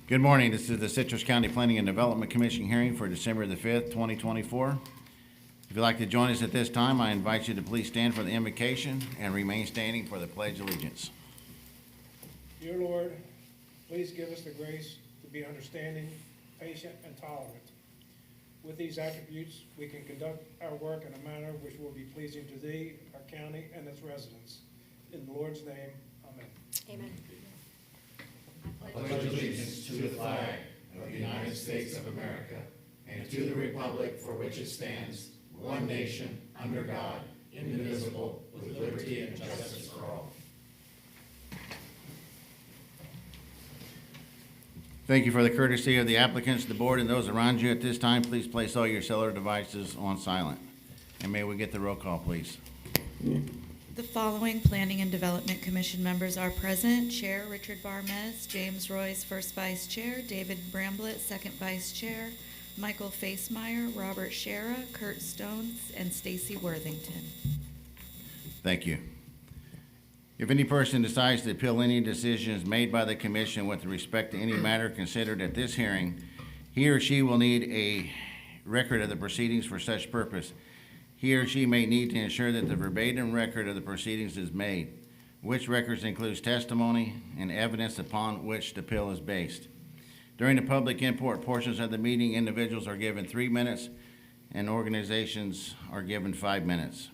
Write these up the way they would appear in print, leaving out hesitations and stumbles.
Good morning. This is the Citrus County Planning and Development Commission hearing for December the 5th, 2024. If you'd like to join us at this time, I invite you to please stand for the invocation and remain standing for the Pledge of Allegiance. Dear Lord, please give us the grace to be understanding, patient, and tolerant. With these attributes, we can conduct our work in a manner which will be pleasing to Thee, our county, and its residents. In the Lord's name, amen. Amen. I pledge allegiance to the flag of the United States of America and to the republic for which it stands, one nation, under God, indivisible, with liberty and justice for all. Thank you for the courtesy of the applicants, the board, and those around you at this time. Please place all your cellular devices on silent. And may we get the roll call, please? The following Planning and Development Commission members are present. Chair Richard Barmez, James Royce, First Vice Chair, David Bramblett, Second Vice Chair, Michael Facemeyer, Robert Shera, Kurt Stones, and Stacy Worthington. Thank you. If any person decides to appeal any decisions made by the commission with respect to any matter considered at this hearing, he or she will need a record of the proceedings for such purpose. He or she may need to ensure that the verbatim record of the proceedings is made, which records includes testimony and evidence upon which the appeal is based. During the public input portions of the meeting, individuals are given 3 minutes and organizations are given 5 minutes.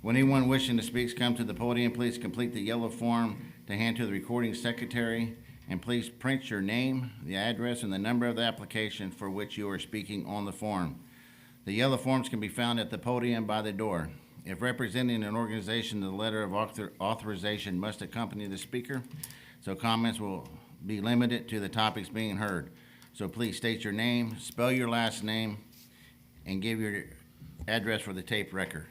When anyone wishing to speak comes to the podium, please complete the yellow form to hand to the recording secretary, and please print your name, the address, and the number of the application for which you are speaking on the form. The yellow forms can be found at the podium by the door. If representing an organization, the letter of authorization must accompany the speaker, so comments will be limited to the topics being heard. So please state your name, spell your last name, and give your address for the tape record.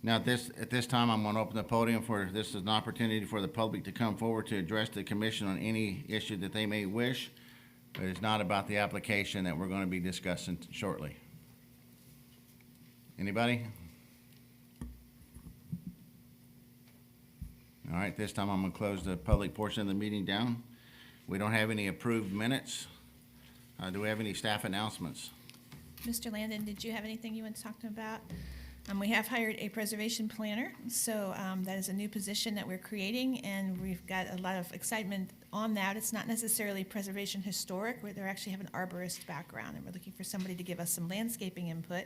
Now, at this time, I'm going to open the podium for this is an opportunity for the public to come forward to address the commission on any issue that they may wish, but it's not about the application that we're going to be discussing shortly. Anybody? All right, this time I'm going to close the public portion of the meeting down. We don't have any approved minutes. Do we have any staff announcements? Mr. Landon, did you have anything you want to talk to about? We have hired a preservation planner, so that is a new position that we're creating, and we've got a lot of excitement on that. It's not necessarily preservation historic, where they actually have an arborist background, and we're looking for somebody to give us some landscaping input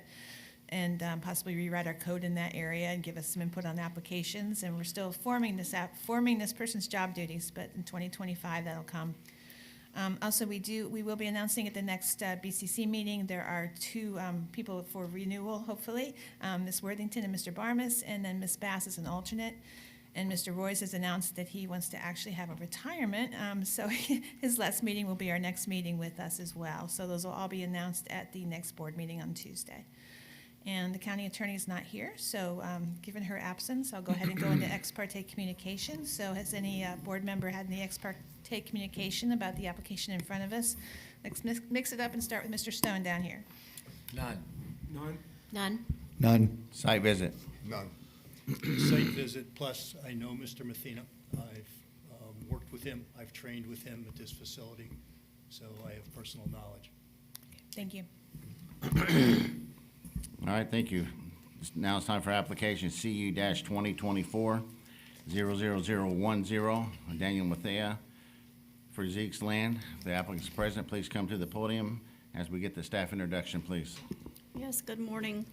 and possibly rewrite our code in that area and give us some input on applications. And we're still forming this person's job duties, but in 2025 that'll come. Also, we will be announcing at the next BCC meeting, there are 2 people for renewal, hopefully, Ms. Worthington and Mr. Barmas, and then Ms. Bass is an alternate. And Mr. Royce has announced that he wants to actually have a retirement, so his last meeting will be our next meeting with us as well. So those will all be announced at the next board meeting on Tuesday. And the county attorney is not here, so given her absence, I'll go ahead and go into ex parte communication. So has any board member had any ex parte communication about the application in front of us? Let's mix it up and start with Mr. Stone down here. None. None? None. None. Site visit. None. Site visit, plus I know Mr. Mathena. I've worked with him. I've trained with him at this facility, so I have personal knowledge. Thank you. All right, thank you. Now it's time for application CU-2024-00010, Daniel Mathia for Zeke's Land. If the applicant's present, please come to the podium as we get the staff introduction, please. Yes, good morning.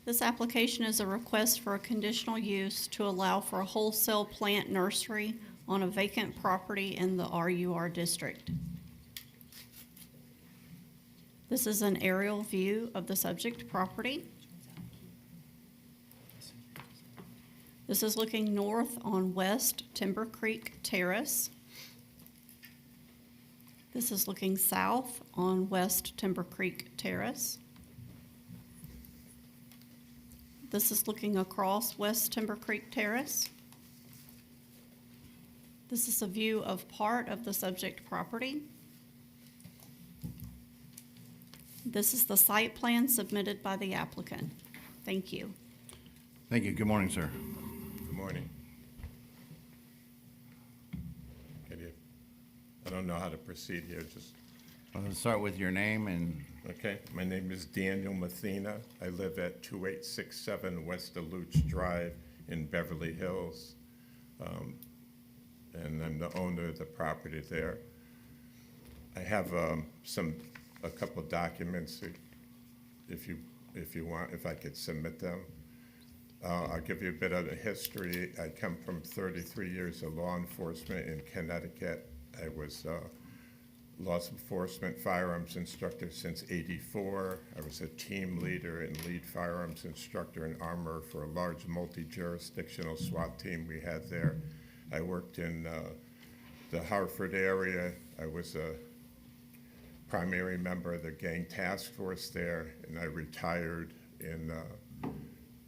This application is a request for a conditional use to allow for a wholesale plant nursery on a vacant property in the RUR district. This is an aerial view of the subject property. This is looking north on West Timber Creek Terrace. This is looking south on West Timber Creek Terrace. This is looking across West Timber Creek Terrace. This is a view of part of the subject property. This is the site plan submitted by the applicant. Thank you. Thank you. Good morning, sir. Good morning. I don't know how to proceed here, just, Let's start with your name and, okay. My name is Daniel Mathena. I live at 2867 West Deluge Drive in Beverly Hills. And I'm the owner of the property there. I have a couple documents if you want, if I could submit them. I'll give you a bit of the history. I come from 33 years of law enforcement in Connecticut. I was law enforcement firearms instructor since '84. I was a team leader and lead firearms instructor in armor for a large multi-jurisdictional SWAT team we had there. I worked in the Hartford area. I was a primary member of the gang task force there, and I retired in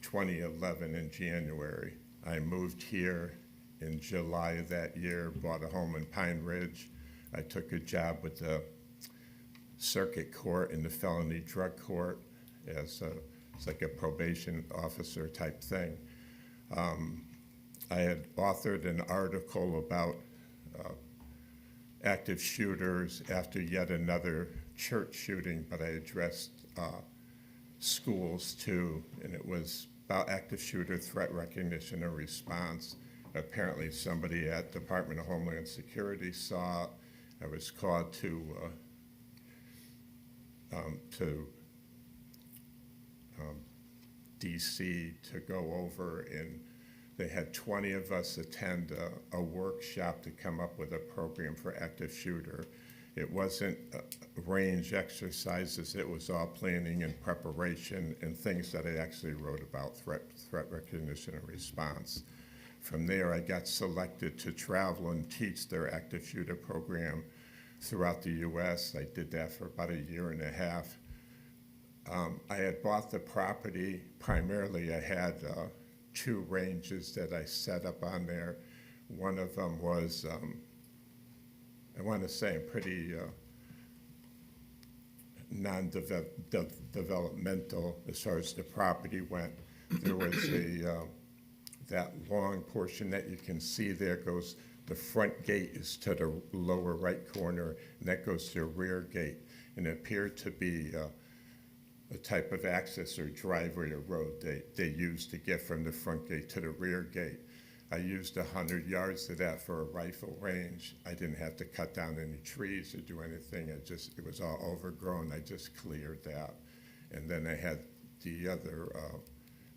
2011 in January. I moved here in July of that year, bought a home in Pine Ridge. I took a job with the circuit court in the felony drug court as it's like a probation officer type thing. I had authored an article about active shooters after yet another church shooting, but I addressed schools too, and it was about active shooter threat recognition and response. Apparently somebody at Department of Homeland Security saw it. I was called to DC to go over, and they had 20 of us attend a workshop to come up with a program for active shooter. It wasn't range exercises, it was all planning and preparation and things that I actually wrote about, threat recognition and response. From there, I got selected to travel and teach their active shooter program throughout the US. I did that for about a year and a half. I had bought the property, primarily I had two ranges that I set up on there. One of them was, I want to say, pretty non-developmental as far as the property went. There was that long portion that you can see there goes, the front gate is to the lower right corner, and that goes to the rear gate. And it appeared to be a type of access or driveway or road they used to get from the front gate to the rear gate. I used 100 yards of that for a rifle range. I didn't have to cut down any trees or do anything. It was all overgrown. I just cleared that. And then I had the other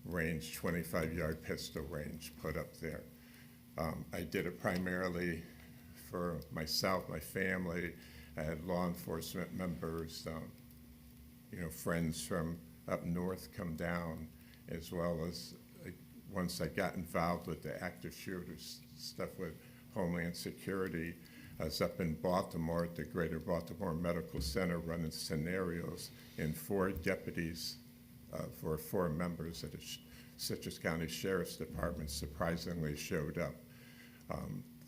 range, 25-yard pistol range put up there. I did it primarily for myself, my family. I had law enforcement members, friends from up north come down, as well as once I got involved with the active shooters stuff with Homeland Security, I was up in Baltimore at the Greater Baltimore Medical Center running scenarios, and 4 deputies for 4 members of the Citrus County Sheriff's Department surprisingly showed up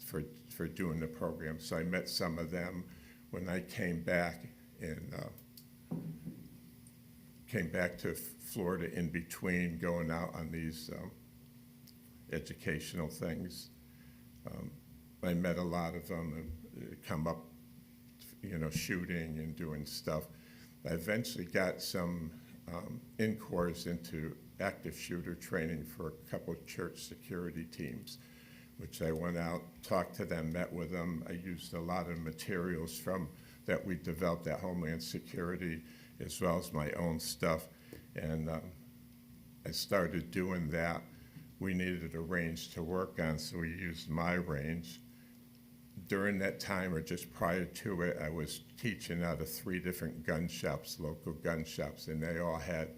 for doing the program. So I met some of them when I came back to Florida in between going out on these educational things. I met a lot of them and come up, shooting and doing stuff. I eventually got some in-course into active shooter training for a couple of church security teams, which I went out, talked to them, met with them. I used a lot of materials that we developed at Homeland Security, as well as my own stuff. And I started doing that. We needed a range to work on, so we used my range. During that time, or just prior to it, I was teaching out of 3 different gun shops, local gun shops, and they all had,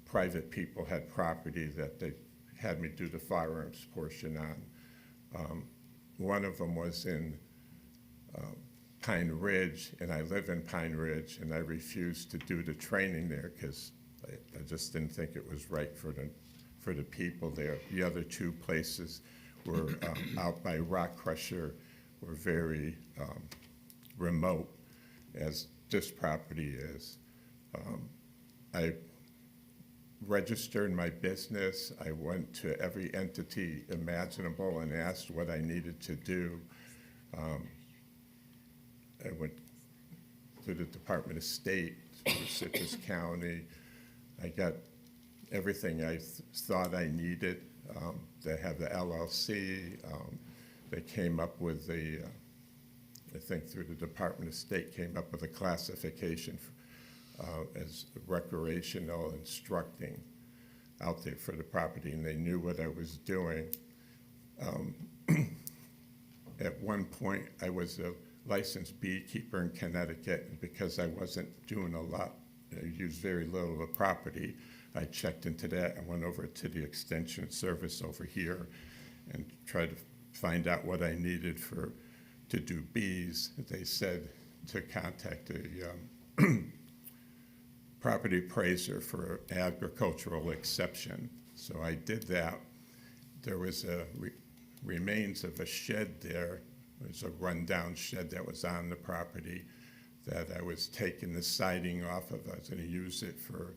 private people had property that they had me do the firearms portion on. One of them was in Pine Ridge, and I live in Pine Ridge, and I refused to do the training there because I just didn't think it was right for the people there. The other 2 places were out by Rock Crusher, were very remote, as this property is. I registered my business. I went to every entity imaginable and asked what I needed to do. I went to the Department of State, to Citrus County. I got everything I thought I needed. They have the LLC. They came up with the, I think through the Department of State, came up with a classification as recreational instructing out there for the property, and they knew what I was doing. At one point, I was a licensed beekeeper in Connecticut, and because I wasn't doing a lot, I used very little of the property, I checked into that. I went over to the extension service over here and tried to find out what I needed to do bees. They said to contact a property appraiser for agricultural exception. So I did that. There was remains of a shed there. It was a rundown shed that was on the property that I was taking the siding off of. I was going to use it for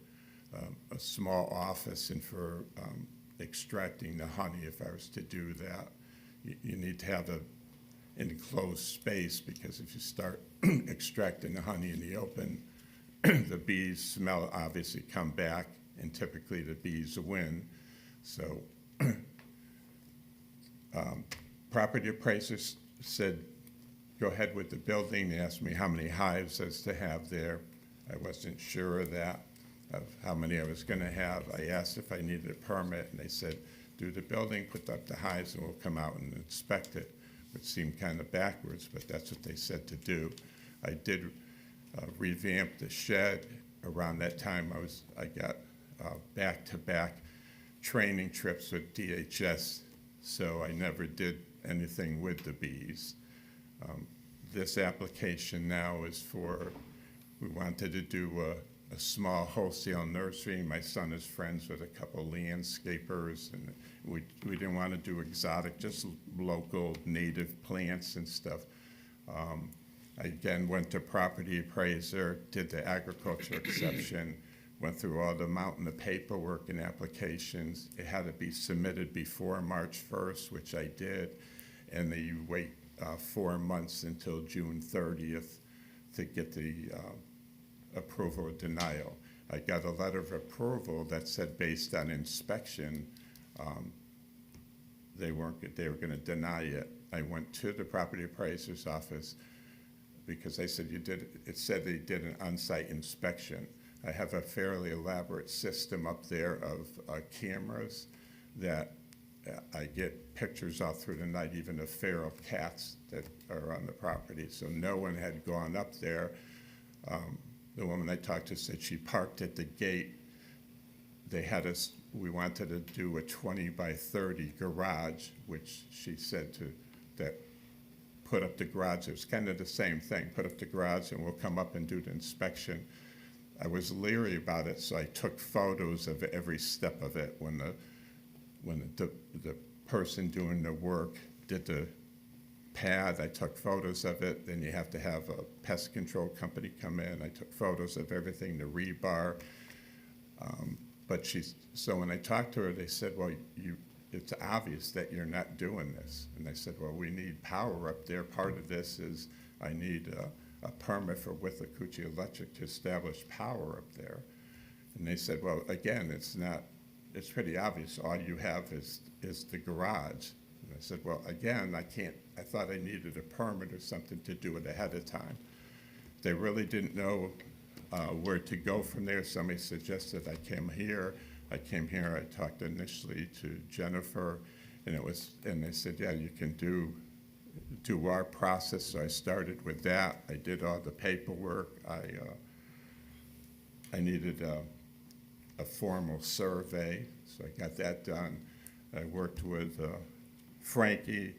a small office and for extracting the honey. If I was to do that, you need to have an enclosed space, because if you start extracting the honey in the open, the bees smell, obviously come back, and typically the bees win. So property appraisers said, go ahead with the building. They asked me how many hives I was to have there. I wasn't sure of that, of how many I was going to have. I asked if I needed a permit, and they said, do the building, put up the hives, and we'll come out and inspect it, which seemed kind of backwards, but that's what they said to do. I did revamp the shed. Around that time, I got back-to-back training trips with DHS, so I never did anything with the bees. This application now is for, we wanted to do a small wholesale nursery. My son is friends with a couple landscapers, and we didn't want to do exotic, just local native plants and stuff. I again went to property appraiser, did the agriculture exception, went through all the mountain of paperwork and applications. It had to be submitted before March 1st, which I did, and then you wait 4 months until June 30th to get the approval or denial. I got a letter of approval that said based on inspection, they were going to deny it. I went to the property appraiser's office because they said it said they did an on-site inspection. I have a fairly elaborate system up there of cameras that I get pictures off through the night, even of feral cats that are on the property. So no one had gone up there. The woman I talked to said she parked at the gate. We wanted to do a 20 by 30 garage, which she said that put up the garage. It was kind of the same thing. Put up the garage and we'll come up and do the inspection. I was leery about it, so I took photos of every step of it. When the person doing the work did the pad, I took photos of it. Then you have to have a pest control company come in. I took photos of everything, the rebar. So when I talked to her, they said, well, it's obvious that you're not doing this. And I said, well, we need power up there. Part of this is I need a permit for Withlacoochee Electric to establish power up there. And they said, well, again, it's pretty obvious. All you have is the garage. And I said, well, again, I thought I needed a permit or something to do it ahead of time. They really didn't know where to go from there. Somebody suggested I came here. I talked initially to Jennifer, and they said, yeah, you can do our process. So I started with that. I did all the paperwork. I needed a formal survey, so I got that done. I worked with Frankie.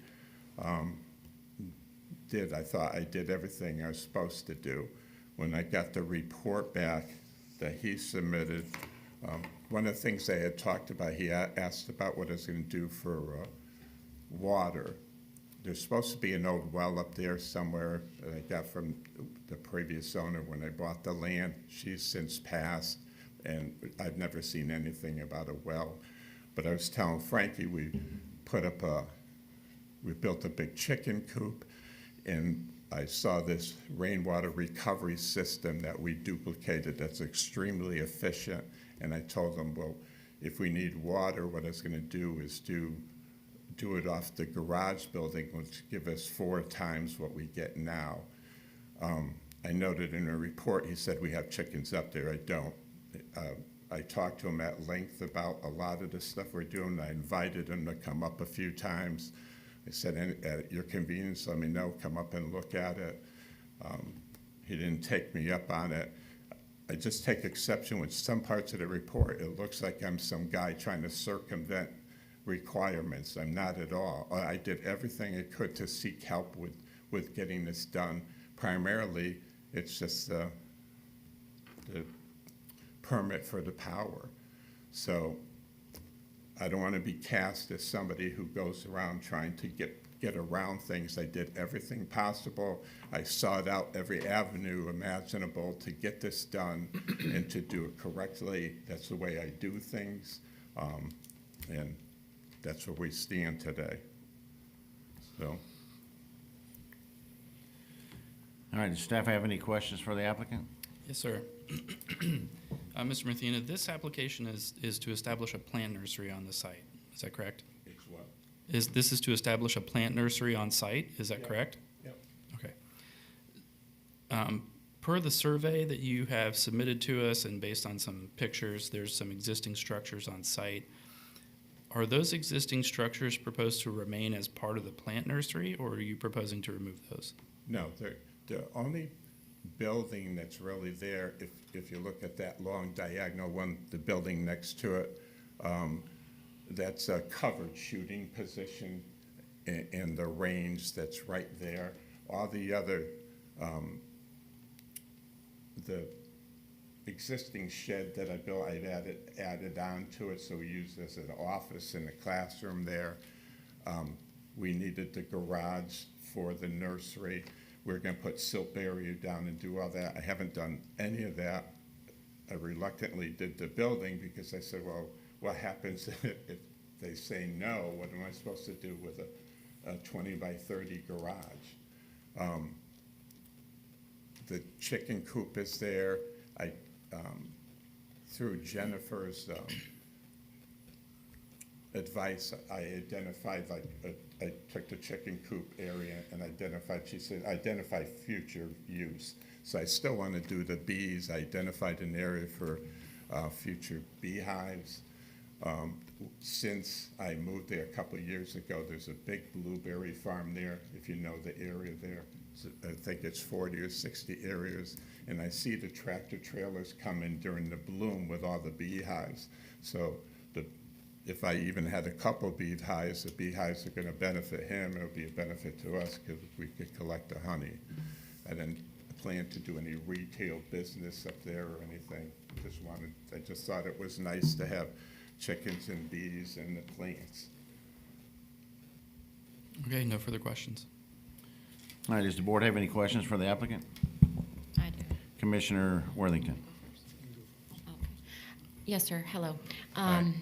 I thought I did everything I was supposed to do. When I got the report back that he submitted, one of the things they had talked about, he asked about what I was going to do for water. There's supposed to be an old well up there somewhere that I got from the previous owner when I bought the land. She's since passed, and I've never seen anything about a well. But I was telling Frankie, we built a big chicken coop, And I saw this rainwater recovery system that we duplicated that's extremely efficient. And I told them, well, if we need water, what I was going to do is do it off the garage building, which give us 4 times what we get now. I noted in a report, he said we have chickens up there. I don't. I talked to him at length about a lot of the stuff we're doing. I invited him to come up a few times. I said, at your convenience, let me know, come up and look at it. He didn't take me up on it. I just take exception with some parts of the report. It looks like I'm some guy trying to circumvent requirements. I'm not at all. I did everything I could to seek help with getting this done. Primarily, it's just the permit for the power. So I don't want to be cast as somebody who goes around trying to get around things. I did everything possible. I sought out every avenue imaginable to get this done and to do it correctly. That's the way I do things, and that's where we stand today. So. All right, does staff have any questions for the applicant? Yes, sir. Mr. Mathena, this application is to establish a plant nursery on the site. Is that correct? It's what? This is to establish a plant nursery on site. Is that correct? Yep. Okay. Per the survey that you have submitted to us and based on some pictures, there's some existing structures on site. Are those existing structures proposed to remain as part of the plant nursery, or are you proposing to remove those? No, the only building that's really there, if you look at that long diagonal one, the building next to it, that's a covered shooting position in the range that's right there. All the other, the existing shed that I built, I've added on to it, so we use this as an office and a classroom there. We needed the garage for the nursery. We're going to put silt barrier down and do all that. I haven't done any of that. I reluctantly did the building because I said, well, what happens if they say no? What am I supposed to do with a 20 by 30 garage? The chicken coop is there. I, through Jennifer's advice, I identified, I took the chicken coop area and identified, she said, identify future use. So I still want to do the bees. I identified an area for future beehives. Since I moved there a couple of years ago, there's a big blueberry farm there, if you know the area there. I think it's 40 or 60 areas, and I see the tractor trailers come in during the bloom with all the beehives. So if I even had a couple beehives, the beehives are going to benefit him. It'll be a benefit to us because we could collect the honey. I didn't plan to do any retail business up there or anything. I just thought it was nice to have chickens and bees and the plants. Okay, no further questions. All right, does the board have any questions for the applicant? I do. Commissioner Worthington. Okay. Yes, sir. Hello. Hi.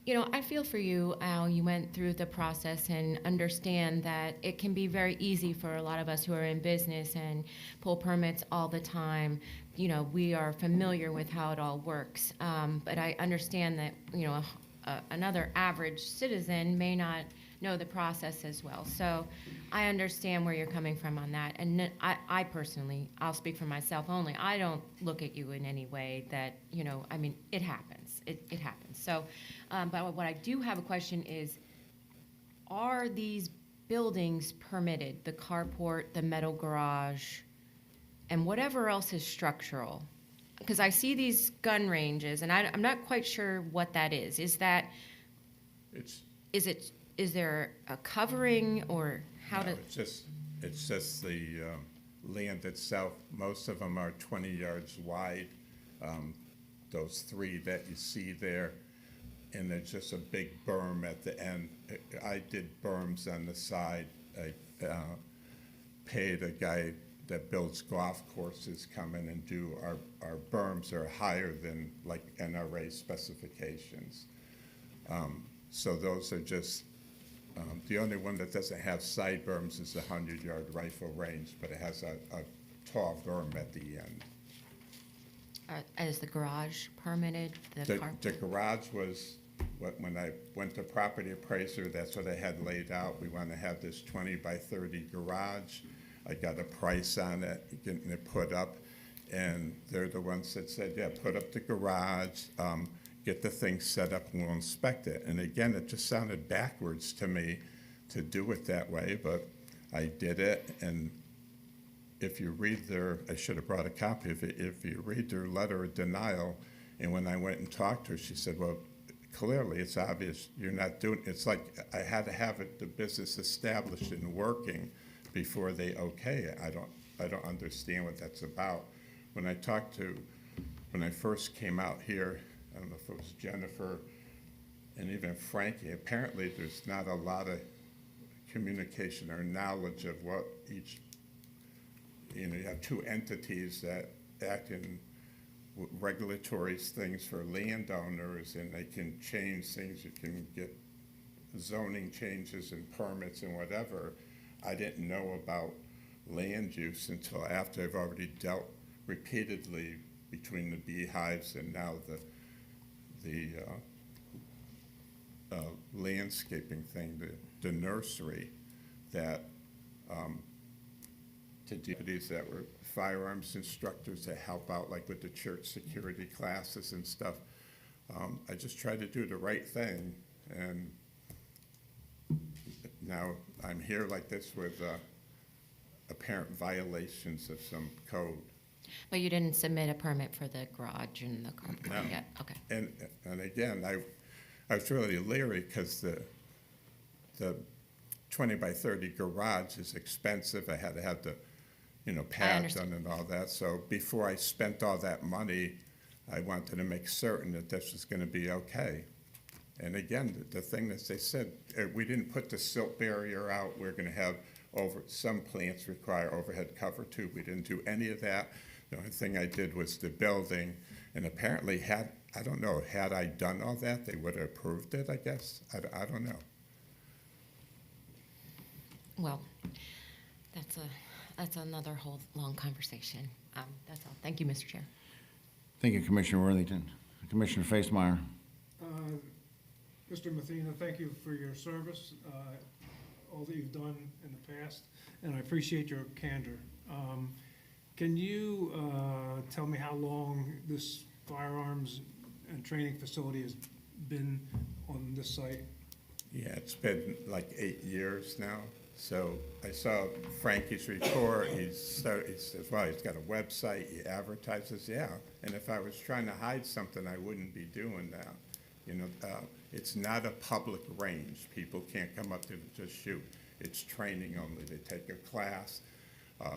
You know, I feel for you, Al. You went through the process and understand that it can be very easy for a lot of us who are in business and pull permits all the time. You know, we are familiar with how it all works. But I understand that, you know, another average citizen may not know the process as well. So I understand where you're coming from on that. And I personally, I'll speak for myself only, I don't look at you in any way that, you know, I mean, it happens. It happens. So, but what I do have a question is, are these buildings permitted, the carport, the metal garage, and whatever else is structural? Because I see these gun ranges, and I'm not quite sure what that is. Is there a covering, or how No, to? it's just the land itself. Most of them are 20 yards wide. Those 3 that you see there, and there's just a big berm at the end. I did berms on the side. I paid a guy that builds golf courses come in and do our berms are higher than like NRA specifications. So those are just The only one that doesn't have side berms is the 100-yard rifle range, but it has a tall berm at the end. Is the garage permitted? The garage was, when I went to property appraiser, that's what I had laid out. We want to have this 20 by 30 garage. I got a price on it, getting it put up, and they're the ones that said, yeah, put up the garage, get the thing set up, and we'll inspect it. And again, it just sounded backwards to me to do it that way, but I did it, and if you read I should have brought a copy of it, if you read their letter of denial, and when I went and talked to her, she said, well, clearly it's obvious you're not doing, it's like I had to have the business established and working before they okay it. I don't understand what that's about. When I first came out here, I don't know if it was Jennifer and even Frankie, apparently there's not a lot of communication or knowledge of what each, you have two entities that act in regulatory things for landowners, and they can change things. You can get zoning changes and permits and whatever. I didn't know about land use until after I've already dealt repeatedly between the beehives and now the landscaping thing, the nursery, that to deputies that were firearms instructors to help out, like with the church security classes and stuff. I just tried to do the right thing, and now I'm here like this with apparent violations of some code. But you didn't submit a permit for the garage and the car park No. yet? Okay. And again, I was really leery because the 20 by 30 garage is expensive. I had to have the pad done and all that. So before I spent all that money, I wanted to make certain that this was going to be okay. And again, the thing that they said, we didn't put the silt barrier out. We're going to have some plants require overhead cover too. We didn't do any of that. The only thing I did was the building. And apparently had I done all that, they would have approved it, I guess. I don't know. Well, that's another whole long conversation. That's all. Thank you, Mr. Chair. Thank you, Commissioner Worthington. Commissioner Facemeyer. Mr. Mathena, thank you for your service, all that you've done in the past, and I appreciate your candor. Can you tell me how long this firearms and training facility has been on this site? Yeah, it's been like 8 years now. So I saw Frankie's report. He says, well, he's got a website. He advertises. Yeah, and if I was trying to hide something, I wouldn't be doing that. It's not a public range. People can't come up there and just shoot. It's training only. They take a class.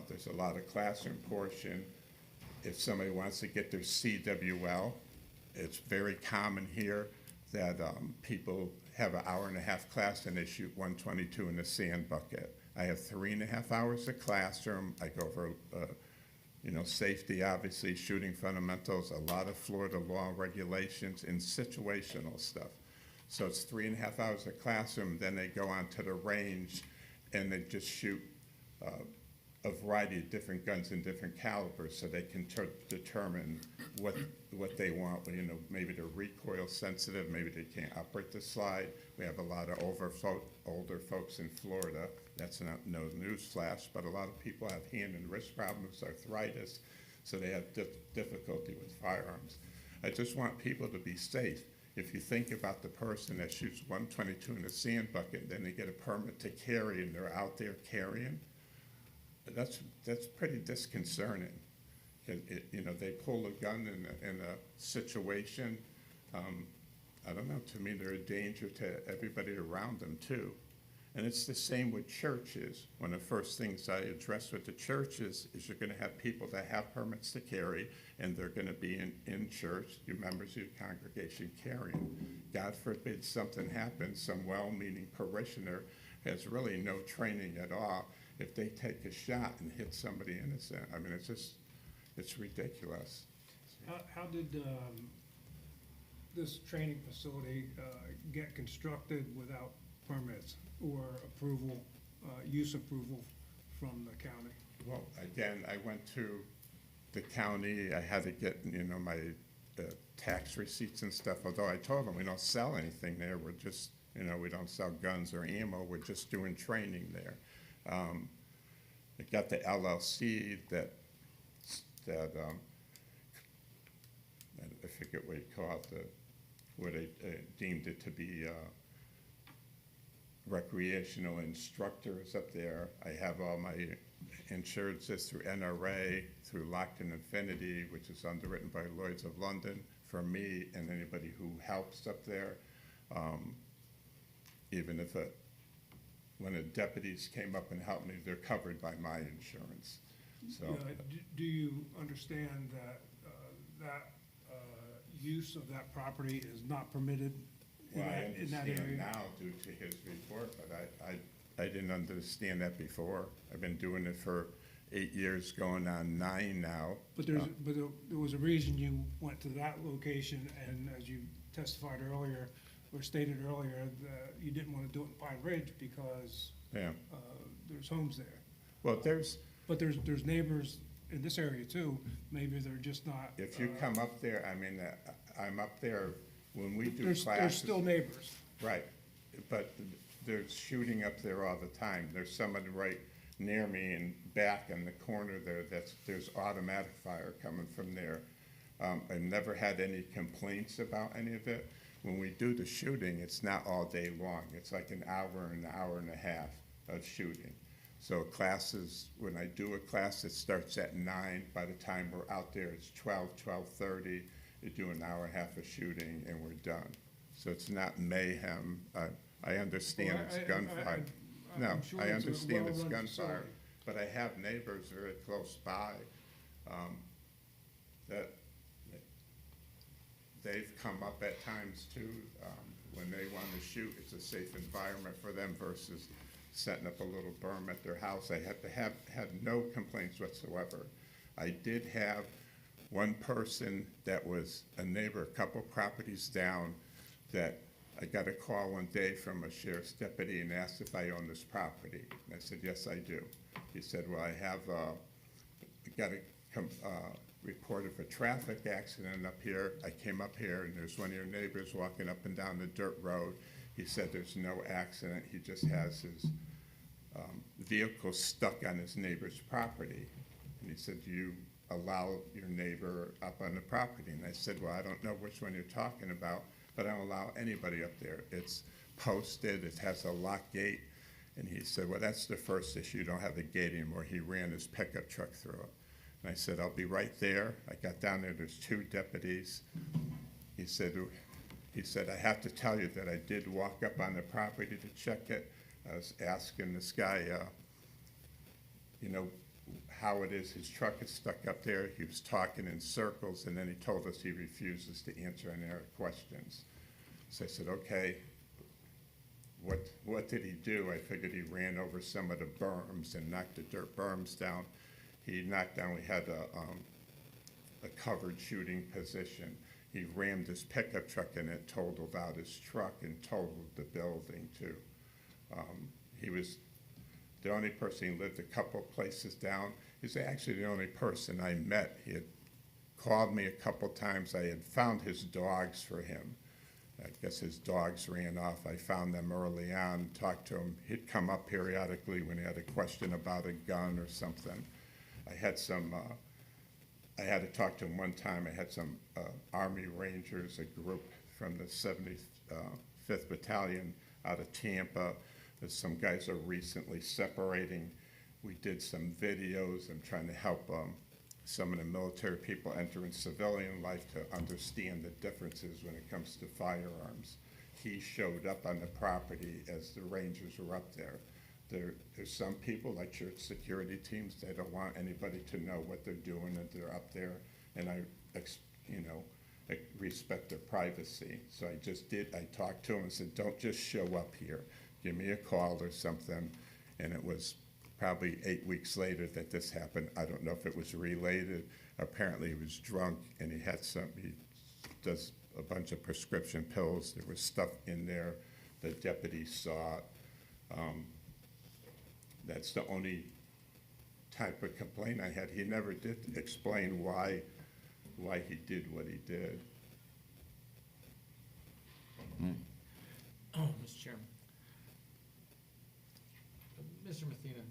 There's a lot of classroom portion. If somebody wants to get their CWL, it's very common here that people have an hour-and-a-half class and they shoot 122 in the sand bucket. I have 3.5 hours of classroom. I go over, safety, obviously, shooting fundamentals, a lot of Florida law regulations, and situational stuff. So it's 3.5 hours of classroom. Then they go on to the range and they just shoot a variety of different guns and different calibers, so they can determine what they want. Maybe they're recoil sensitive, maybe they can't operate the slide. We have a lot of older folks in Florida. That's no news flash, but a lot of people have hand and wrist problems, arthritis, so they have difficulty with firearms. I just want people to be safe. If you think about the person that shoots 122 in a sand bucket, then they get a permit to carry and they're out there carrying, that's pretty disconcerting. They pull a gun in a situation. I don't know. To me, they're a danger to everybody around them too. And it's the same with churches. One of the first things I address with the churches is you're going to have people that have permits to carry, and they're going to be in church, your members of your congregation carrying. God forbid something happens, some well-meaning parishioner has really no training at all. If they take a shot and hit somebody innocent, I mean, it's ridiculous. How did this training facility get constructed without permits or approval, use approval from the county? Well, again, I went to the county, I had to get, my tax receipts and stuff, although I told them we don't sell anything there, we're just, we don't sell guns or ammo, we're just doing training there. I got the LLC that I forget what you call it, what they deemed it to be, recreational instructors up there. I have all my insurances through NRA, through Lockton Infinity, which is underwritten by Lloyd's of London, for me and anybody who helps up there. Even if when the deputies came up and helped me, they're covered by my insurance. So, Do you understand that use of that property is not permitted in well, I in that understand area? now due to his report, but I didn't understand that before. I've been doing it for 8 years, going on 9 now. But there was a reason you went to that location, and as you testified earlier, or stated earlier, that you didn't want to do it in Pine Ridge because Yeah. there's homes there. Well, But there's neighbors in this area too, maybe they're just not. if you come up there, I mean, I'm up there when we do There's classes. still neighbors. Right, but there's shooting up there all the time. There's someone right near me and back in the corner there, there's automatic fire coming from there. I never had any complaints about any of it. When we do the shooting, it's not all day long. It's like an hour and a half of shooting. So classes, when I do a class, it starts at 9. By the time we're out there, it's 12:30. You do an hour and a half of shooting and we're done. So it's not mayhem. I understand Well, it's I- gunfire. I'm No, sure I it's a understand it's well-run gunfire, facility. but I have neighbors very close by that they've come up at times too. When they want to shoot, it's a safe environment for them versus setting up a little berm at their house. I had no complaints whatsoever. I did have one person that was a neighbor, a couple properties down, that I got a call one day from a sheriff's deputy and asked if I own this property. And I said, yes, I do. He said, well, I have got a report of a traffic accident up here. I came up here and there's one of your neighbors walking up and down the dirt road. He said there's no accident. He just has his vehicle stuck on his neighbor's property. And he said, do you allow your neighbor up on the property? And I said, well, I don't know which one you're talking about, but I don't allow anybody up there. It's posted, it has a lock gate. And he said, well, that's the first issue. You don't have a gate anymore. He ran his pickup truck through it. And I said, I'll be right there. I got down there, there's 2 deputies. He said, I have to tell you that I did walk up on the property to check it. I was asking this guy, how it is. His truck is stuck up there. He was talking in circles, and then he told us he refuses to answer any of our questions. So I said, okay, what did he do? I figured he ran over some of the berms and knocked the dirt berms down. He knocked down, we had a covered shooting position. He rammed his pickup truck and it totaled out his truck and totaled the building too. He was the only person, he lived a couple places down. He's actually the only person I met. He had called me a couple times. I had found his dogs for him. I guess his dogs ran off. I found them early on, talked to him. He'd come up periodically when he had a question about a gun or something. I had to talk to him one time. I had some Army Rangers, a group from the 75th Battalion out of Tampa. There's some guys are recently separating. We did some videos. I'm trying to help some of the military people entering civilian life to understand the differences when it comes to firearms. He showed up on the property as the Rangers were up there. There's some people, like church security teams, they don't want anybody to know what they're doing and they're up there. And I respect their privacy. So I talked to him and said, don't just show up here. Give me a call or something. And it was probably 8 weeks later that this happened. I don't know if it was related. Apparently he was drunk and he does a bunch of prescription pills. There was stuff in there the deputy saw. That's the only type of complaint I had. He never did explain why he did what he did. Mr. Chairman. Mr. Mathena,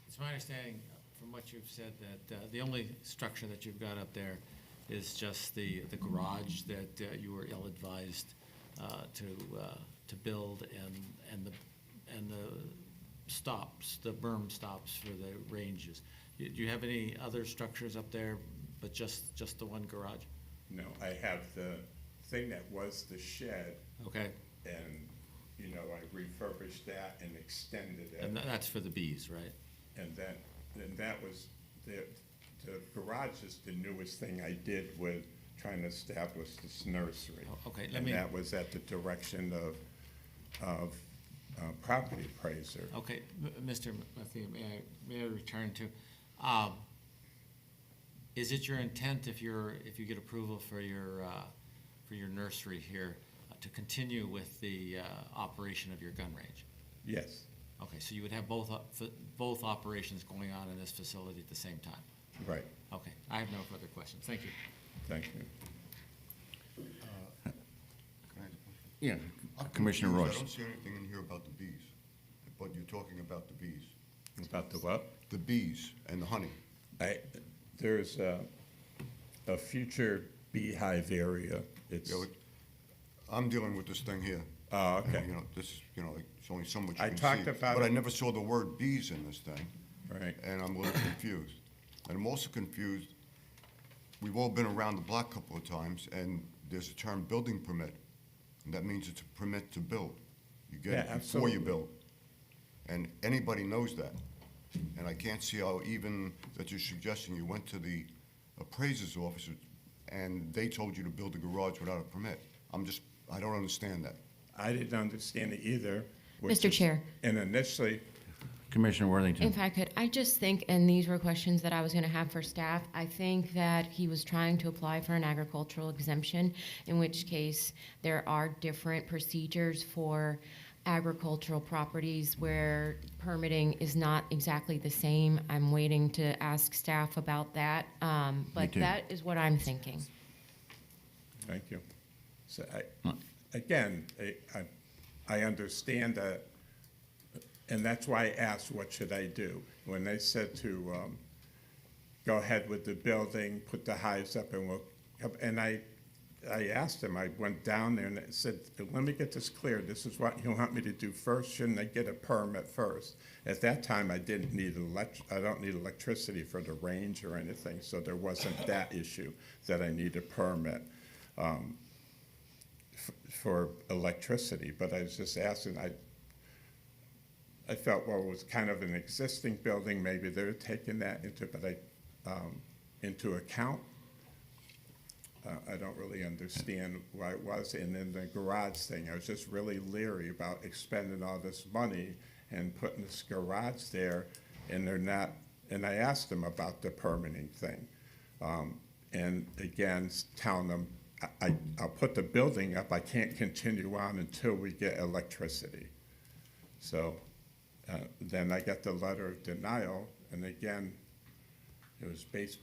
it's my understanding from what you've said that the only structure that you've got up there is just the garage that you were ill-advised to build, and the stops, the berm stops for the ranges. Do you have any other structures up there, but just the one garage? No, I have the thing that was the shed, Okay, and, you know, I refurbished that and extended it. and that's for the bees, right? And that was, the garage is the newest thing I did with trying to establish this nursery. Oh, okay, And that was at the direction of property appraiser. Okay, Mr. Matheny, may I return to, is it your intent, if you get approval for your nursery here, to continue with the operation of your gun range? Yes, Okay, so you would have both operations going on in this facility at the same time? right, Okay, I have no further questions. Thank you. thank you. Yeah, I'm Commissioner confused. Royce. I don't see anything in here about the bees, but you're talking about the bees. About the what? The bees and the honey. There's a future beehive area. It's, You know, I'm dealing with this thing here. oh, okay, And, you know, this, you know, like, it's only so much you I can see. talked about But I it- never saw the word bees in this thing, right. and I'm a little confused. And I'm also confused, we've all been around the block a couple of times, and there's a term building permit. And that means it's a permit to build. You get Yeah, it before you absolutely. build. And anybody knows that. And I can't see how even that you're suggesting you went to the appraiser's office and they told you to build a garage without a permit. I don't understand that. I didn't understand it either. which Mr. is- Chair. And initially, Commissioner Worthington. If I could, I just think, and these were questions that I was going to have for staff, I think that he was trying to apply for an agricultural exemption, in which case there are different procedures for agricultural properties where permitting is not exactly the same. I'm waiting to ask staff about that, but too. that is what I'm thinking. thank you. So again, I understand that, and that's why I asked, what should I do? When they said to go ahead with the building, put the hives up, and I asked them, I went down there and I said, let me get this clear. This is what you want me to do first. Shouldn't I get a permit first? At that time, I don't need electricity for the range or anything, so there wasn't that issue that I need a permit for electricity. But I was just asking, I felt, well, it was kind of an existing building, maybe they're taking that into account. I don't really understand why it was. And then the garage thing, I was just really leery about expending all this money and putting this garage there, and they're not, and I asked them about the permitting thing. And again, telling them, I'll put the building up, I can't continue on until we get electricity. So then I got the letter of denial, and again, it was based,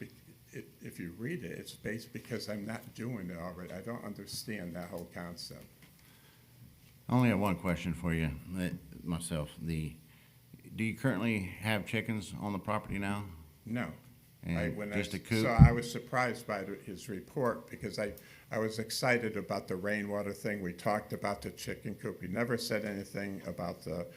if you read it, it's based because I'm not doing it already. I don't understand that whole concept. I only have one question for you, myself. Do you currently have chickens on the property now? No. And just a coop? So I was surprised by his report because I was excited about the rainwater thing. We talked about the chicken coop. He never said anything about the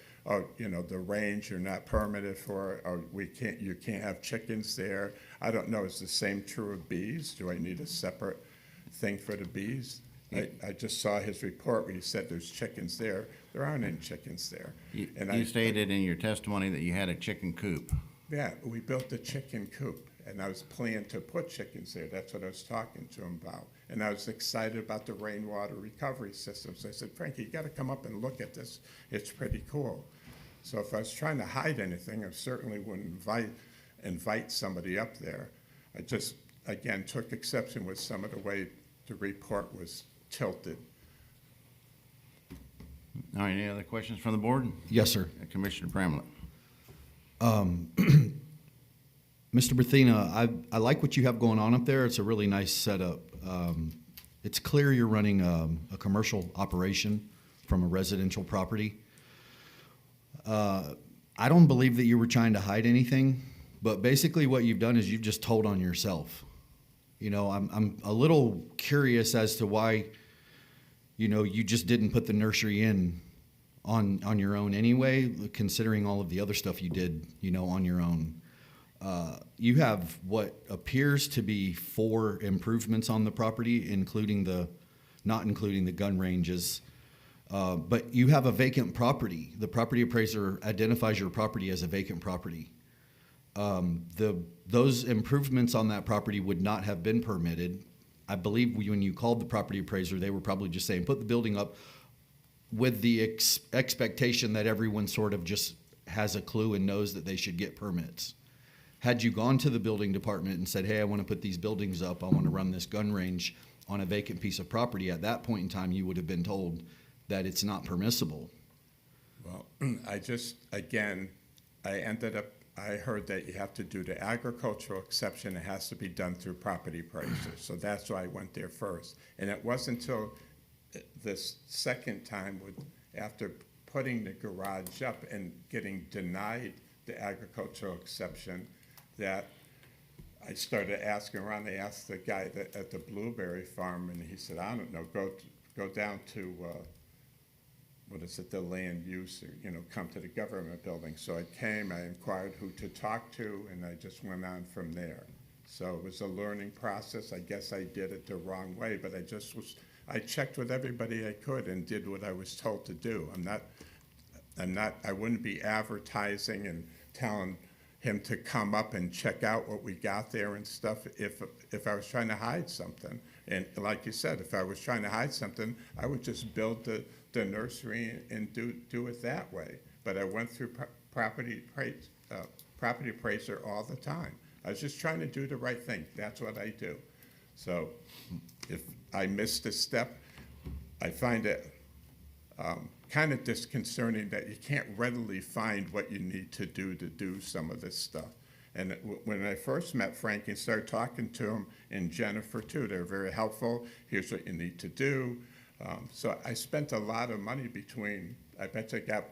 range you're not permitted for, or you can't have chickens there. I don't know, is the same true of bees? Do I need a separate thing for the bees? I just saw his report where he said there's chickens there. There aren't any chickens there. You stated in your testimony that you had a chicken coop. Yeah, we built the chicken coop, and I was planning to put chickens there. That's what I was talking to him about. And I was excited about the rainwater recovery systems. I said, Frankie, you gotta come up and look at this. It's pretty cool. So if I was trying to hide anything, I certainly wouldn't invite somebody up there. I just, again, took exception with some of the way the report was tilted. All right, any other questions from the board? Yes, sir. Commissioner Bramlett. Mr. Berthena, I like what you have going on up there. It's a really nice setup. It's clear you're running a commercial operation from a residential property. I don't believe that you were trying to hide anything, but basically what you've done is you've just told on yourself. You know, I'm a little curious as to why, you know, you just didn't put the nursery in on your own anyway, considering all of the other stuff you did, you know, on your own. You have what appears to be 4 improvements on the property, not including the gun ranges. But you have a vacant property. The property appraiser identifies your property as a vacant property. Those improvements on that property would not have been permitted. I believe when you called the property appraiser, they were probably just saying, put the building up with the expectation that everyone sort of just has a clue and knows that they should get permits. Had you gone to the building department and said, hey, I want to put these buildings up, I want to run this gun range on a vacant piece of property, at that point in time, you would have been told that it's not permissible. Well, I heard that you have to do the agricultural exception. It has to be done through property appraisers. So that's why I went there first. And it wasn't until this second time, after putting the garage up and getting denied the agricultural exception, that I started asking around. They asked the guy at the blueberry farm, and he said, I don't know, go down to the land use, or, come to the government building. So I came, I inquired who to talk to, and I just went on from there. So it was a learning process. I guess I did it the wrong way, but I checked with everybody I could and did what I was told to do. I wouldn't be advertising and telling him to come up and check out what we got there and stuff if I was trying to hide something. And like you said, if I was trying to hide something, I would just build the nursery and do it that way. But I went through property appraiser all the time. I was just trying to do the right thing. That's what I do. So if I missed a step, I find it kind of disconcerting that you can't readily find what you need to do some of this stuff. And when I first met Frank and started talking to him, and Jennifer too, they're very helpful. Here's what you need to do. So I spent a lot of money I bet I got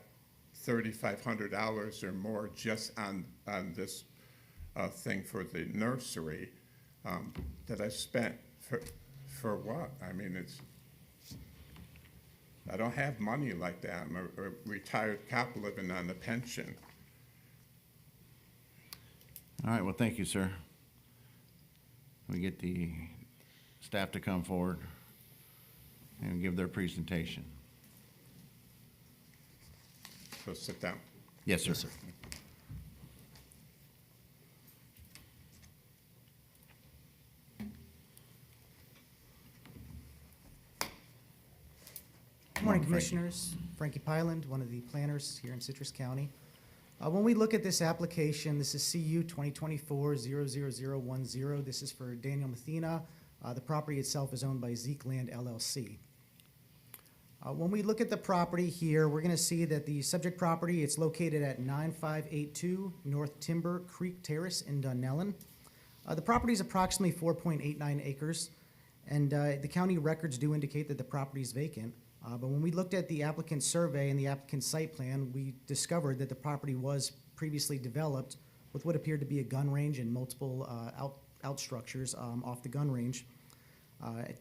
$3,500 or more just on this thing for the nursery that I spent for what? I mean, I don't have money like that. I'm a retired cop living on a pension. All right, well, thank you, sir. We get the staff to come forward and give their presentation. So sit down. Yes, sir. Yes, sir. Good morning, Commissioners. Frankie Pyland, one of the planners here in Citrus County. When we look at this application, this is CU 2024-00010. This is for Daniel Mathena. The property itself is owned by Zeke Land LLC. When we look at the property here, we're going to see that the subject property, it's located at 9582 North Timber Creek Terrace in Dunnellon. The property is approximately 4.89 acres, and the county records do indicate that the property is vacant. But when we looked at the applicant's survey and the applicant's site plan, we discovered that the property was previously developed with what appeared to be a gun range and multiple out structures off the gun range.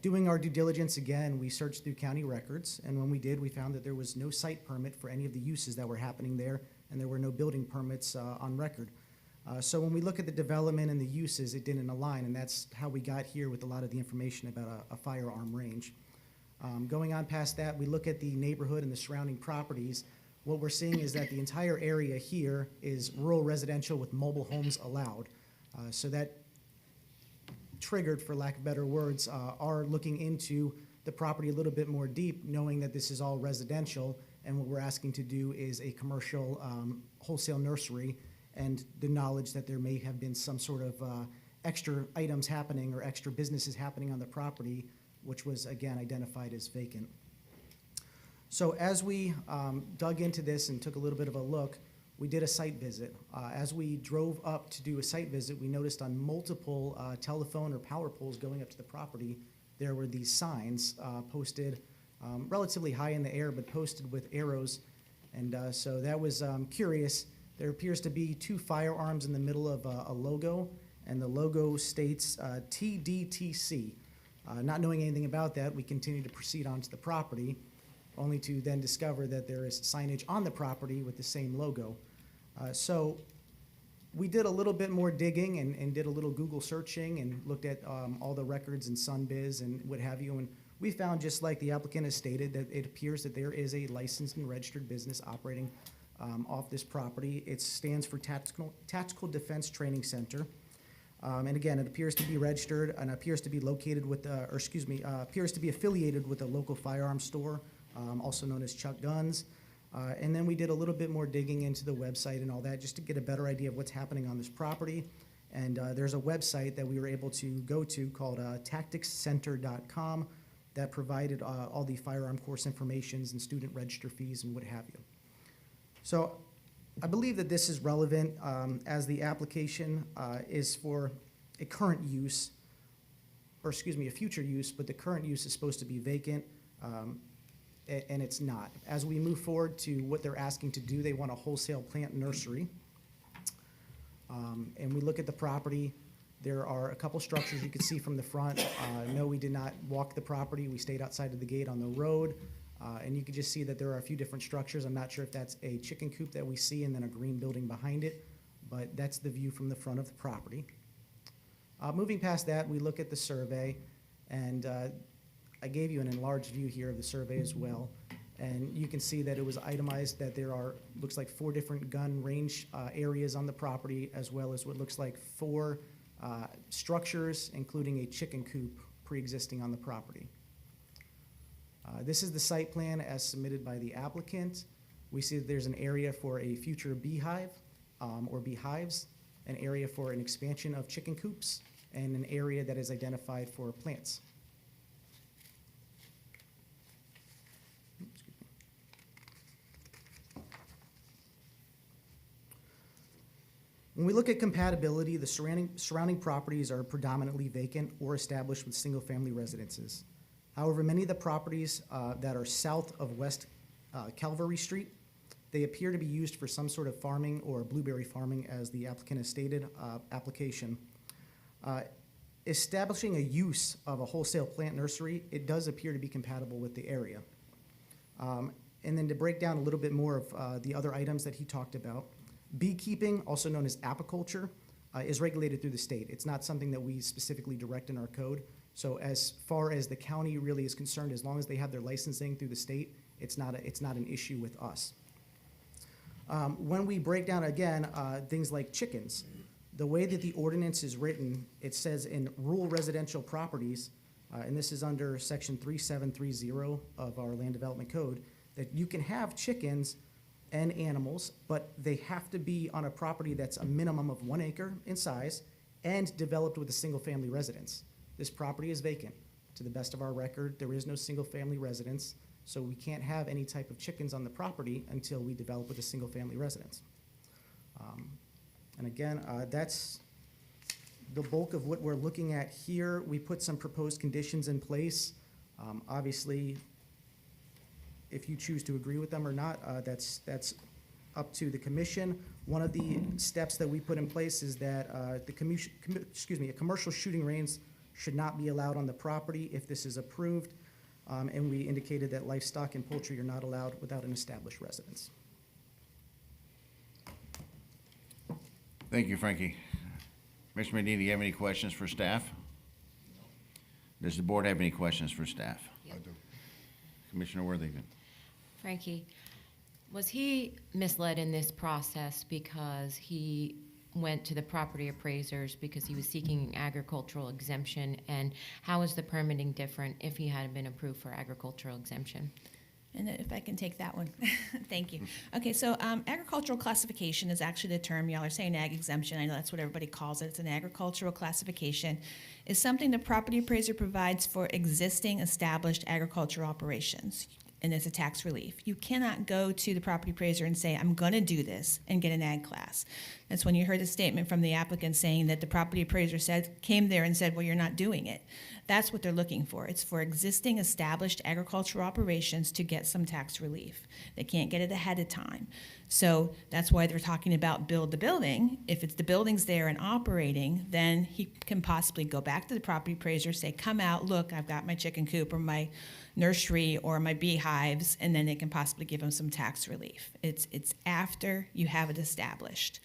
Doing our due diligence again, we searched through county records, and when we did, we found that there was no site permit for any of the uses that were happening there, and there were no building permits on record. So when we look at the development and the uses, it didn't align, and that's how we got here with a lot of the information about a firearm range. Going on past that, we look at the neighborhood and the surrounding properties. What we're seeing is that the entire area here is rural residential with mobile homes allowed. So that triggered, for lack of better words, our looking into the property a little bit more deep, knowing that this is all residential, and what we're asking to do is a commercial wholesale nursery, and the knowledge that there may have been some sort of extra items happening or extra businesses happening on the property, which was, again, identified as vacant. So as we dug into this and took a little bit of a look, we did a site visit. As we drove up to do a site visit, we noticed on multiple telephone or power poles going up to the property, there were these signs posted relatively high in the air, but posted with arrows. And so that was curious. There appears to be two firearms in the middle of a logo, and the logo states TDTC. Not knowing anything about that, we continued to proceed onto the property, only to then discover that there is signage on the property with the same logo. So we did a little bit more digging and did a little Google searching and looked at all the records in SunBiz and what have you. And we found, just like the applicant has stated, that it appears that there is a licensed and registered business operating off this property. It stands for Tactical Defense Training Center. And again, it appears to be registered and appears to be located with, appears to be affiliated with a local firearms store, also known as Chuck Guns. And then we did a little bit more digging into the website and all that, just to get a better idea of what's happening on this property. And there's a website that we were able to go to called tacticscenter.com that provided all the firearm course informations and student register fees and what have you. So I believe that this is relevant as the application is for a current use, or excuse me, a future use, but the current use is supposed to be vacant, and it's not. As we move forward to what they're asking to do, they want a wholesale plant nursery. And we look at the property. There are a couple structures you can see from the front. No, we did not walk the property. We stayed outside of the gate on the road. And you can just see that there are a few different structures. I'm not sure if that's a chicken coop that we see and then a green building behind it, but that's the view from the front of the property. Moving past that, we look at the survey, and I gave you an enlarged view here of the survey as well. And you can see that it was itemized that there are, looks like 4 different gun range areas on the property, as well as what looks like 4 structures, including a chicken coop pre-existing on the property. This is the site plan as submitted by the applicant. We see that there's an area for a future beehive or beehives, an area for an expansion of chicken coops, and an area that is identified for plants. When we look at compatibility, the surrounding properties are predominantly vacant or established with single-family residences. However, many of the properties that are south of West Calvary Street, they appear to be used for some sort of farming or blueberry farming, as the applicant has stated application. Establishing a use of a wholesale plant nursery, it does appear to be compatible with the area. And then to break down a little bit more of the other items that he talked about, beekeeping, also known as apiculture, is regulated through the state. It's not something that we specifically direct in our code. So as far as the county really is concerned, as long as they have their licensing through the state, it's not an issue with us. When we break down, again, things like chickens, the way that the ordinance is written, it says in rural residential properties, and this is under section 3730 of our land development code, that you can have chickens and animals, but they have to be on a property that's a minimum of 1 acre in size and developed with a single-family residence. This property is vacant. To the best of our record, there is no single-family residence, so we can't have any type of chickens on the property until we develop with a single-family residence. And again, that's the bulk of what we're looking at here. We put some proposed conditions in place. Obviously, if you choose to agree with them or not, that's up to the commission. One of the steps that we put in place is that a commercial shooting range should not be allowed on the property if this is approved. And we indicated that livestock and poultry are not allowed without an established residence. Thank you, Frankie. Mr. Medina, do you have any questions for staff? Does the board have any questions for staff? I do. Commissioner Worthington. Frankie, was he misled in this process because he went to the property appraisers because he was seeking an agricultural exemption? And how is the permitting different if he hadn't been approved for agricultural exemption? And if I can take that one. Thank you. Okay, so agricultural classification is actually the term. Y'all are saying ag exemption. I know that's what everybody calls it. It's an agricultural classification. It's something the property appraiser provides for existing established agricultural operations. and it's a tax relief. You cannot go to the property appraiser and say, I'm going to do this and get an ag class. That's when you heard a statement from the applicant saying that the property appraiser came there and said, well, you're not doing it. That's what they're looking for. It's for existing established agricultural operations to get some tax relief. They can't get it ahead of time. So that's why they're talking about build the building. If it's the building's there and operating, then he can possibly go back to the property appraiser, say, come out, look, I've got my chicken coop or my nursery or my beehives, and then they can possibly give him some tax relief. It's after you have it established.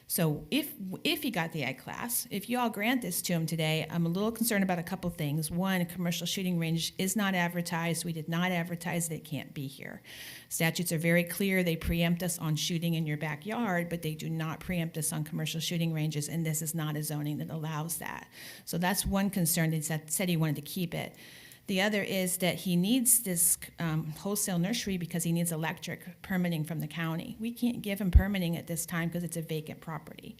So if he got the ag class, if you all grant this to him today, I'm a little concerned about a couple things. One, a commercial shooting range is not advertised. We did not advertise that it can't be here. Statutes are very clear. They preempt us on shooting in your backyard, but they do not preempt us on commercial shooting ranges, and this is not a zoning that allows that. So that's one concern. He said he wanted to keep it. The other is that he needs this wholesale nursery because he needs electric permitting from the county. We can't give him permitting at this time because it's a vacant property.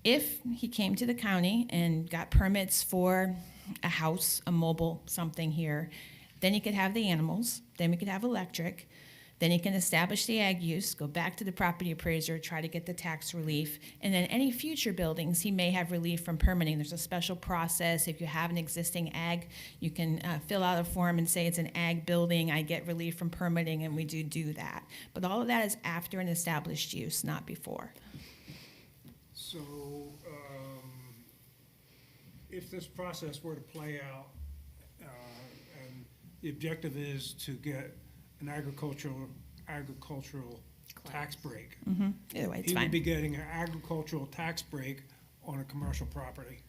If he came to the county and got permits for a house, a mobile something here, then he could have the animals, then we could have electric, then he can establish the ag use, go back to the property appraiser, try to get the tax relief, and then any future buildings, he may have relief from permitting. There's a special process. If you have an existing ag, you can fill out a form and say it's an ag building, I get relief from permitting, and we do that. But all of that is after an established use, not before. So, if this process were to play out, and the objective is to get an agricultural tax break. Mm-hmm. Either way, it's He fine. would be getting an agricultural tax break on a commercial property,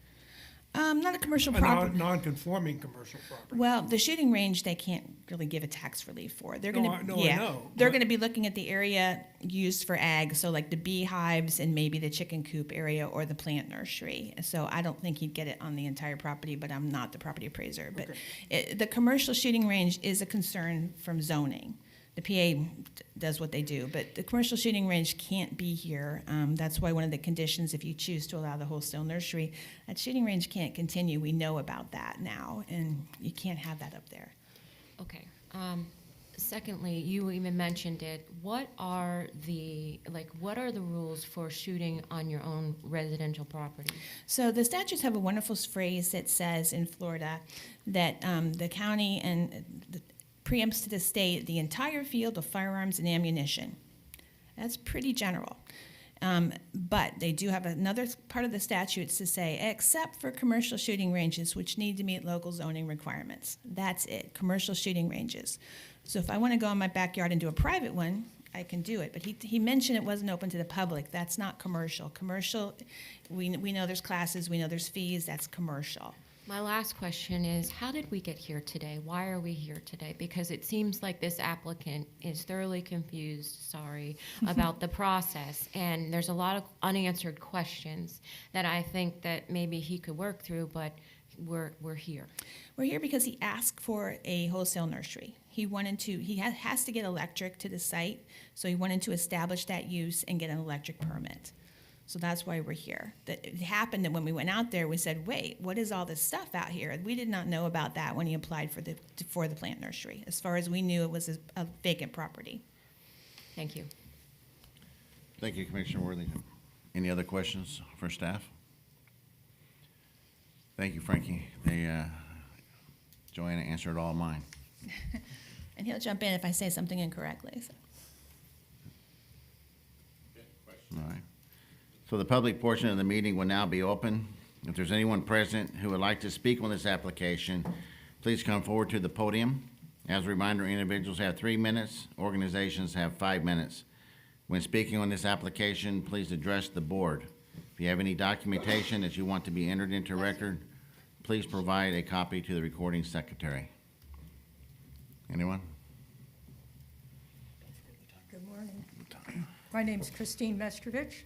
Not a commercial a property. non-conforming commercial property. Well, the shooting range, they can't really give a tax relief for. They're No, gonna, I know, they're but- gonna be looking at the area used for ag, so like the beehives and maybe the chicken coop area or the plant nursery. So I don't think he'd get it on the entire property, but I'm not the property appraiser. But the commercial shooting range is a concern from zoning. The PA does what they do, but the commercial shooting range can't be here. That's why one of the conditions, if you choose to allow the wholesale nursery, that shooting range can't continue. We know about that now, and you can't have that up there. Okay. Secondly, you even mentioned it. What are the rules for shooting on your own residential property? So the statutes have a wonderful phrase that says in Florida that the county preempts to the state the entire field of firearms and ammunition. That's pretty general. But they do have another part of the statutes to say, except for commercial shooting ranges, which need to meet local zoning requirements. That's it, commercial shooting ranges. So if I want to go in my backyard and do a private one, I can do it. But he mentioned it wasn't open to the public. That's not commercial. Commercial, we know there's classes, we know there's fees, that's commercial. My last question is, how did we get here today? Why are we here today? Because it seems like this applicant is thoroughly confused, about the process. And there's a lot of unanswered questions that I think that maybe he could work through, but we're here. We're here because he asked for a wholesale nursery. He has to get electric to the site, so he wanted to establish that use and get an electric permit. So that's why we're here. It happened that when we went out there, we said, wait, what is all this stuff out here? We did not know about that when he applied for the plant nursery. As far as we knew, it was a vacant property. Thank you. Thank you, Commissioner Worthy. Any other questions for staff? Thank you, Frankie. Joanna answered all mine. And he'll jump in if I say something incorrectly. So. All right. So the public portion of the meeting will now be open. If there's anyone present who would like to speak on this application, please come forward to the podium. As a reminder, individuals have 3 minutes, organizations have 5 minutes. When speaking on this application, please address the board. If you have any documentation that you want to be entered into record, please provide a copy to the recording secretary. Anyone? Good morning. My name's Christine Mestrovich.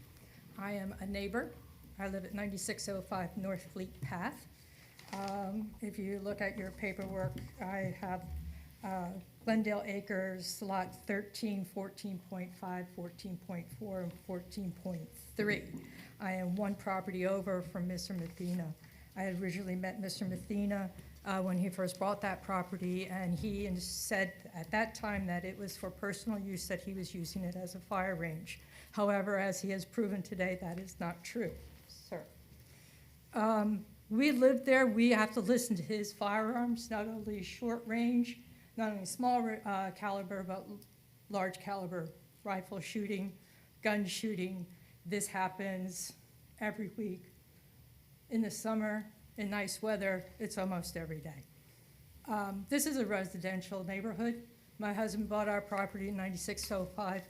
I am a neighbor. I live at 9605 North Fleet Path. If you look at your paperwork, I have Glendale Acres, lot 13, 14.5, 14.4, and 14.3. I am one property over from Mr. Mathena. I had originally met Mr. Mathena when he first bought that property, and he said at that time that it was for personal use, that he was using it as a fire range. However, as he has proven today, that is not true, sir. We live there, we have to listen to his firearms, not only short range, not only small caliber, but large caliber rifle shooting, gun shooting. This happens every week. In the summer, in nice weather, it's almost every day. This is a residential neighborhood. My husband bought our property in 9605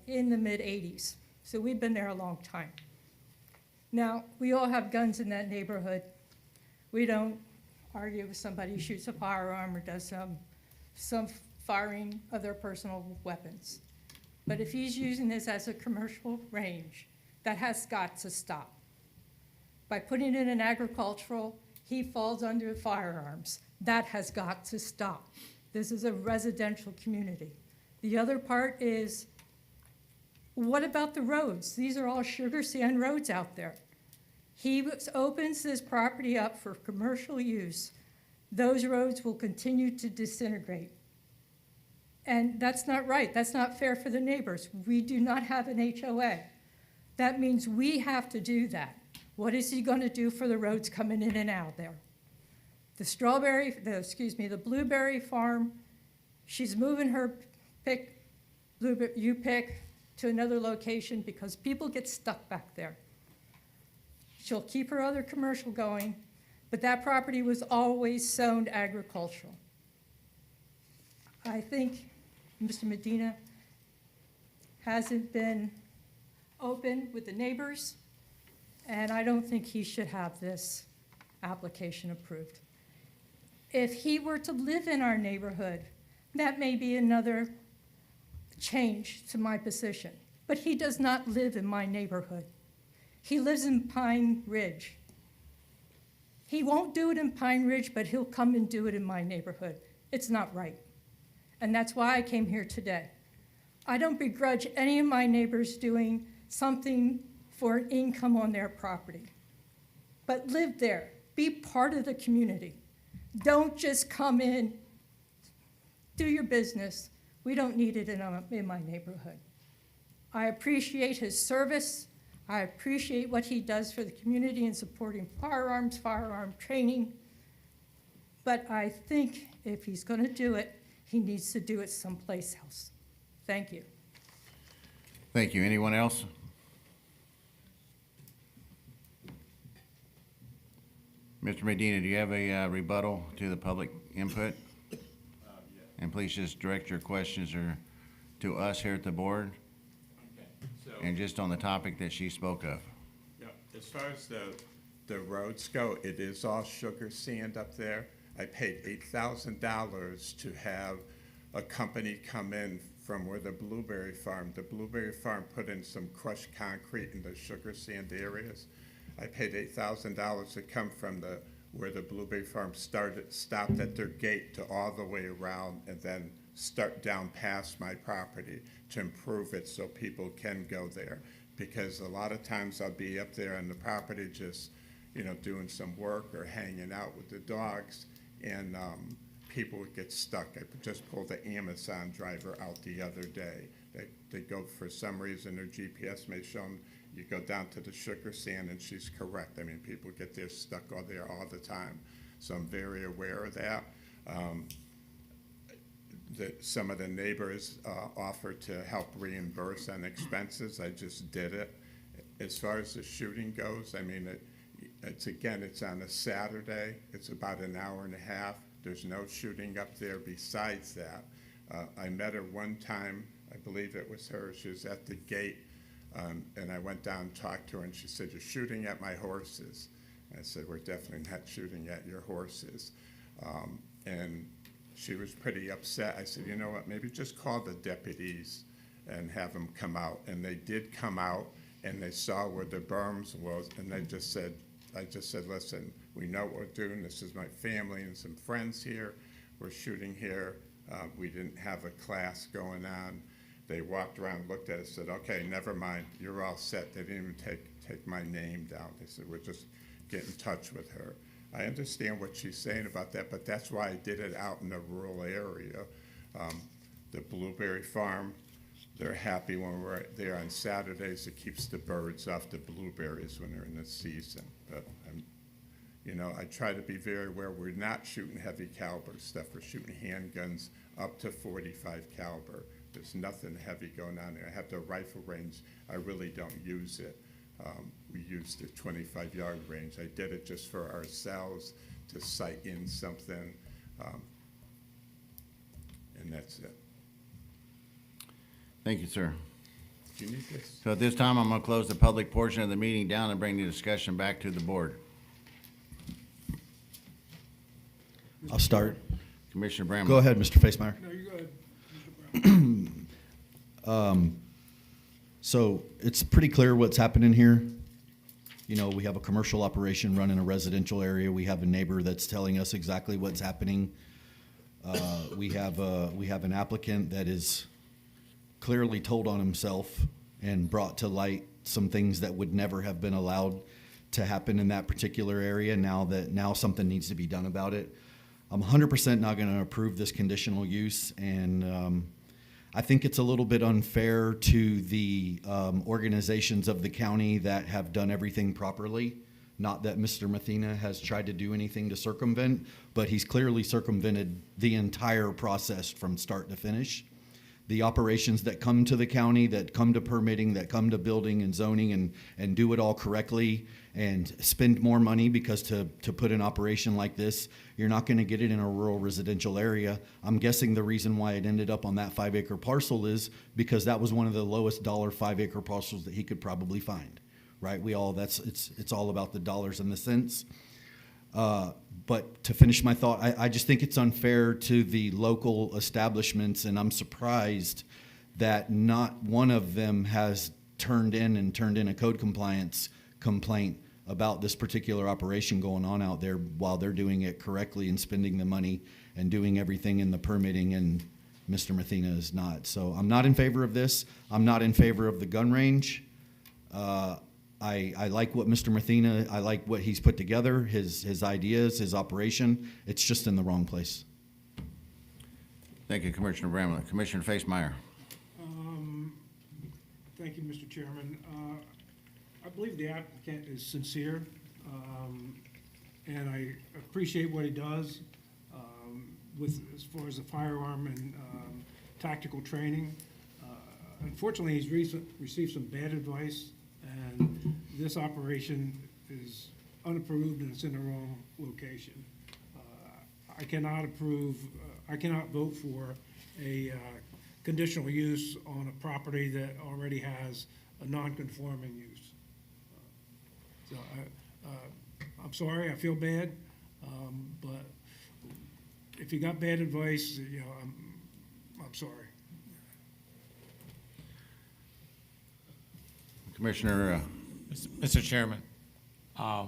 in the mid-'80s, so we've been there a long time. Now, we all have guns in that neighborhood. We don't argue if somebody shoots a firearm or does some firing of their personal weapons. But if he's using this as a commercial range, that has got to stop. By putting it in agricultural, he falls under firearms. That has got to stop. This is a residential community. The other part is, what about the roads? These are all sugar sand roads out there. He opens this property up for commercial use. Those roads will continue to disintegrate. And that's not right. That's not fair for the neighbors. We do not have an HOA. That means we have to do that. What is he going to do for the roads coming in and out there? The blueberry farm, she's moving her pick to another location because people get stuck back there. She'll keep her other commercial going, but that property was always zoned agricultural. I think Mr. Medina hasn't been open with the neighbors, and I don't think he should have this application approved. If he were to live in our neighborhood, that may be another change to my position. But he does not live in my neighborhood. He lives in Pine Ridge. He won't do it in Pine Ridge, but he'll come and do it in my neighborhood. It's not right. And that's why I came here today. I don't begrudge any of my neighbors doing something for an income on their property. But live there. Be part of the community. Don't just come in, do your business. We don't need it in my neighborhood. I appreciate his service. I appreciate what he does for the community in supporting firearms, firearm training. But I think if he's going to do it, he needs to do it someplace else. Thank you. Thank you. Anyone else? Mr. Medina, do you have a rebuttal to the public input? Yes. And please just direct your questions to us here at the board, Okay. So, and just on the topic that she spoke of. yeah, as far as the roads go, it is all sugar sand up there. I paid $8,000 to have a company come in from where the blueberry farm put in some crushed concrete in the sugar sand areas. I paid $8,000 to come from where the blueberry farm stopped at their gate to all the way around and then start down past my property to improve it so people can go there. Because a lot of times I'll be up there on the property just, doing some work or hanging out with the dogs, and people would get stuck. I just pulled the Amazon driver out the other day. They go, for some reason, their GPS may show them, you go down to the sugar sand, and she's correct. I mean, people get there stuck all there all the time. So I'm very aware of that. Some of the neighbors offered to help reimburse on expenses. I just did it. As far as the shooting goes, I mean, it's on a Saturday. It's about an hour and a half. There's no shooting up there besides that. I met her one time. I believe it was her. She was at the gate. And I went down and talked to her, and she said, "You're shooting at my horses." I said, "We're definitely not shooting at your horses." And she was pretty upset. I said, "You know what, maybe just call the deputies and have them come out." And they did come out, and they saw where the berms was, and I just said, "Listen, we know what we're doing. This is my family and some friends here. We're shooting here. We didn't have a class going on." They walked around, looked at it, said, "Okay, never mind, you're all set." They didn't even take my name down. They said, "We'll just get in touch with her." I understand what she's saying about that, but that's why I did it out in a rural area. The blueberry farm, they're happy when we're there on Saturdays. It keeps the birds off the blueberries when they're in the season. But I try to be very aware we're not shooting heavy caliber stuff. We're shooting handguns up to 45 caliber. There's nothing heavy going on there. I have the rifle range. I really don't use it. We use the 25-yard range. I did it just for ourselves to sight in something, and that's it. Thank you, sir. Do you need this? So at this time, I'm going to close the public portion of the meeting down and bring the discussion back to the board. I'll start. Commissioner Bramlett. Go ahead, Mr. Facemeyer. No, you go ahead, Mr. Brown. So it's pretty clear what's happening here. We have a commercial operation running a residential area. We have a neighbor that's telling us exactly what's happening. We have an applicant that is clearly told on himself and brought to light some things that would never have been allowed to happen in that particular area. Now something needs to be done about it. I'm 100% not going to approve this conditional use, and I think it's a little bit unfair to the organizations of the county that have done everything properly. Not that Mr. Mathena has tried to do anything to circumvent, but he's clearly circumvented the entire process from start to finish. The operations that come to the county, that come to permitting, that come to building and zoning and do it all correctly and spend more money, because to put an operation like this, you're not going to get it in a rural residential area. I'm guessing the reason why it ended up on that 5-acre parcel is because that was one of the lowest dollar 5-acre parcels that he could probably find, right? It's all about the dollars and the cents. But to finish my thought, I just think it's unfair to the local establishments, and I'm surprised that not one of them has turned in a code compliance complaint about this particular operation going on out there while they're doing it correctly and spending the money and doing everything in the permitting, and Mr. Mathena is not. So I'm not in favor of this. I'm not in favor of the gun range. I like what Mr. Mathena, I like what he's put together, his ideas, his operation. It's just in the wrong place. Thank you, Commissioner Bramlett. Commissioner Facemeyer. Thank you, Mr. Chairman. I believe the applicant is sincere, and I appreciate what he does as far as the firearm and tactical training. Unfortunately, he's received some bad advice, and this operation is unapproved and it's in the wrong location. I cannot vote for a conditional use on a property that already has a non-conforming use. So I'm sorry, I feel bad, but if you got bad advice, I'm sorry. Commissioner, Mr. Chairman, I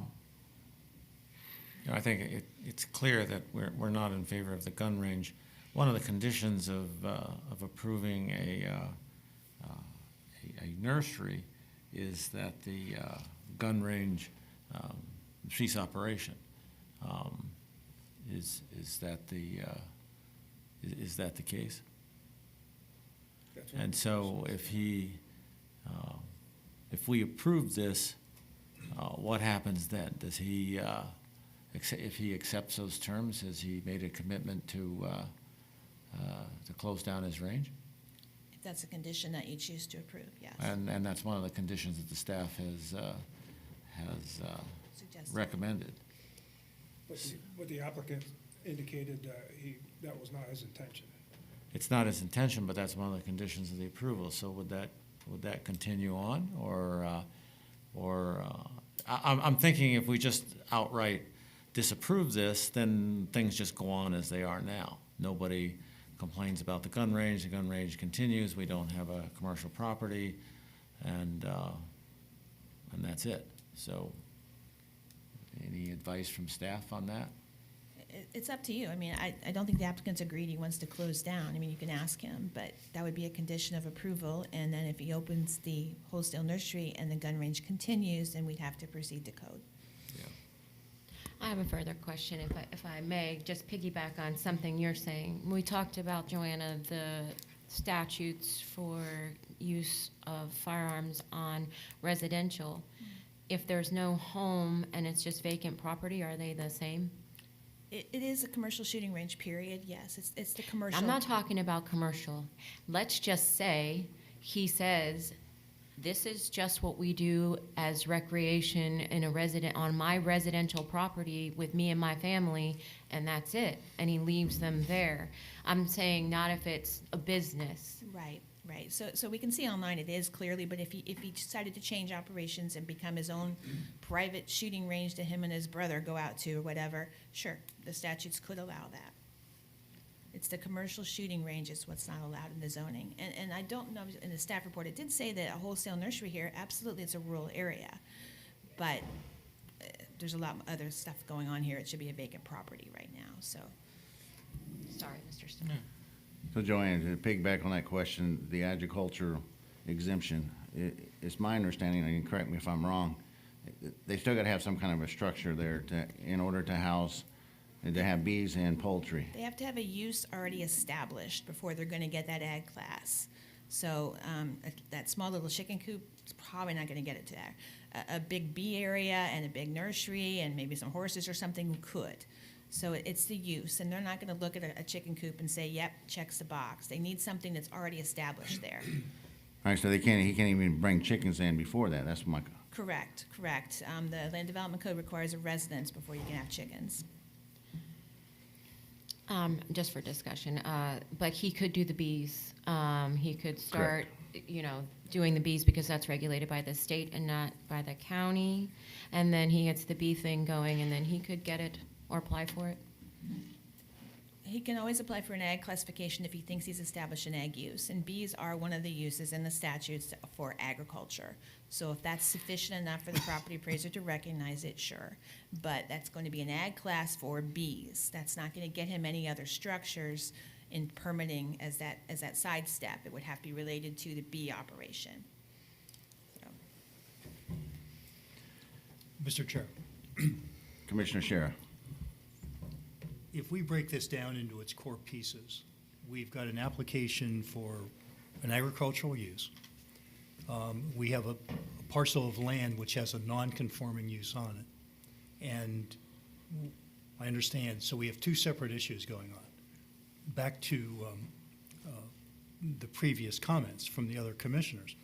think it's clear that we're not in favor of the gun range. One of the conditions of approving a nursery is that the gun range cease operation. Is that the case? That's right. And so if we approve this, what happens then? Does he, if he accepts those terms, has he made a commitment to close down his range? If that's a condition that you choose to approve, yes. And that's one of the conditions that the staff has Suggested. recommended. But the applicant indicated that was not his intention. It's not his intention, but that's one of the conditions of the approval. So would that continue on, or I'm thinking if we just outright disapprove this, then things just go on as they are now. Nobody complains about the gun range continues, we don't have a commercial property, and that's it. So any advice from staff on that? It's up to you. I mean, I don't think the applicant's agreed he wants to close down. I mean, you can ask him, but that would be a condition of approval. And then if he opens the wholesale nursery and the gun range continues, then we'd have to proceed to code. I have a further question, if I may, just piggyback on something you're saying. We talked about, Joanna, the statutes for use of firearms on residential. If there's no home and it's just vacant property, are they the same? It is a commercial shooting range, period, yes, it's the commercial. I'm not talking about commercial. Let's just say he says, this is just what we do as recreation in on my residential property with me and my family, and that's it. And he leaves them there. I'm saying not if it's a business. Right. So we can see online it is clearly, but if he decided to change operations and become his own private shooting range that him and his brother go out to or whatever, sure, the statutes could allow that. It's the commercial shooting range is what's not allowed in the zoning. And I don't know, in the staff report, it did say that a wholesale nursery here, absolutely, it's a rural area. But there's a lot of other stuff going on here. It should be a vacant property right now, so. Sorry, Mr. Stone. So Joanne, to piggyback on that question, the agriculture exemption, it's my understanding, and correct me if I'm wrong, they still gotta have some kind of a structure there in order to house, and to have bees and poultry. They have to have a use already established before they're gonna get that ag class. So, that small little chicken coop is probably not gonna get it to that. A big bee area and a big nursery and maybe some horses or something could. So it's the use, and they're not gonna look at a chicken coop and say, yep, checks the box. They need something that's already established there. All right, so he can't even bring chickens in before that, that's my, Correct. The Land Development Code requires a residence before you can have chickens. Just for discussion, but he could do the bees. He could start, doing the bees because that's regulated by the state and not by the county. And then he gets the bee thing going, and then he could get it or apply for it. He can always apply for an ag classification if he thinks he's established an ag use, and bees are one of the uses in the statutes for agriculture. So if that's sufficient enough for the property appraiser to recognize it, sure. But that's going to be an ag class for bees. That's not going to get him any other structures in permitting as that side step. It would have to be related to the bee operation. So. Mr. Chair, Commissioner Shara. if we break this down into its core pieces, we've got an application for an agricultural use. We have a parcel of land which has a non-conforming use on it. And I understand, so we have two separate issues going on. Back to the previous comments from the other commissioners.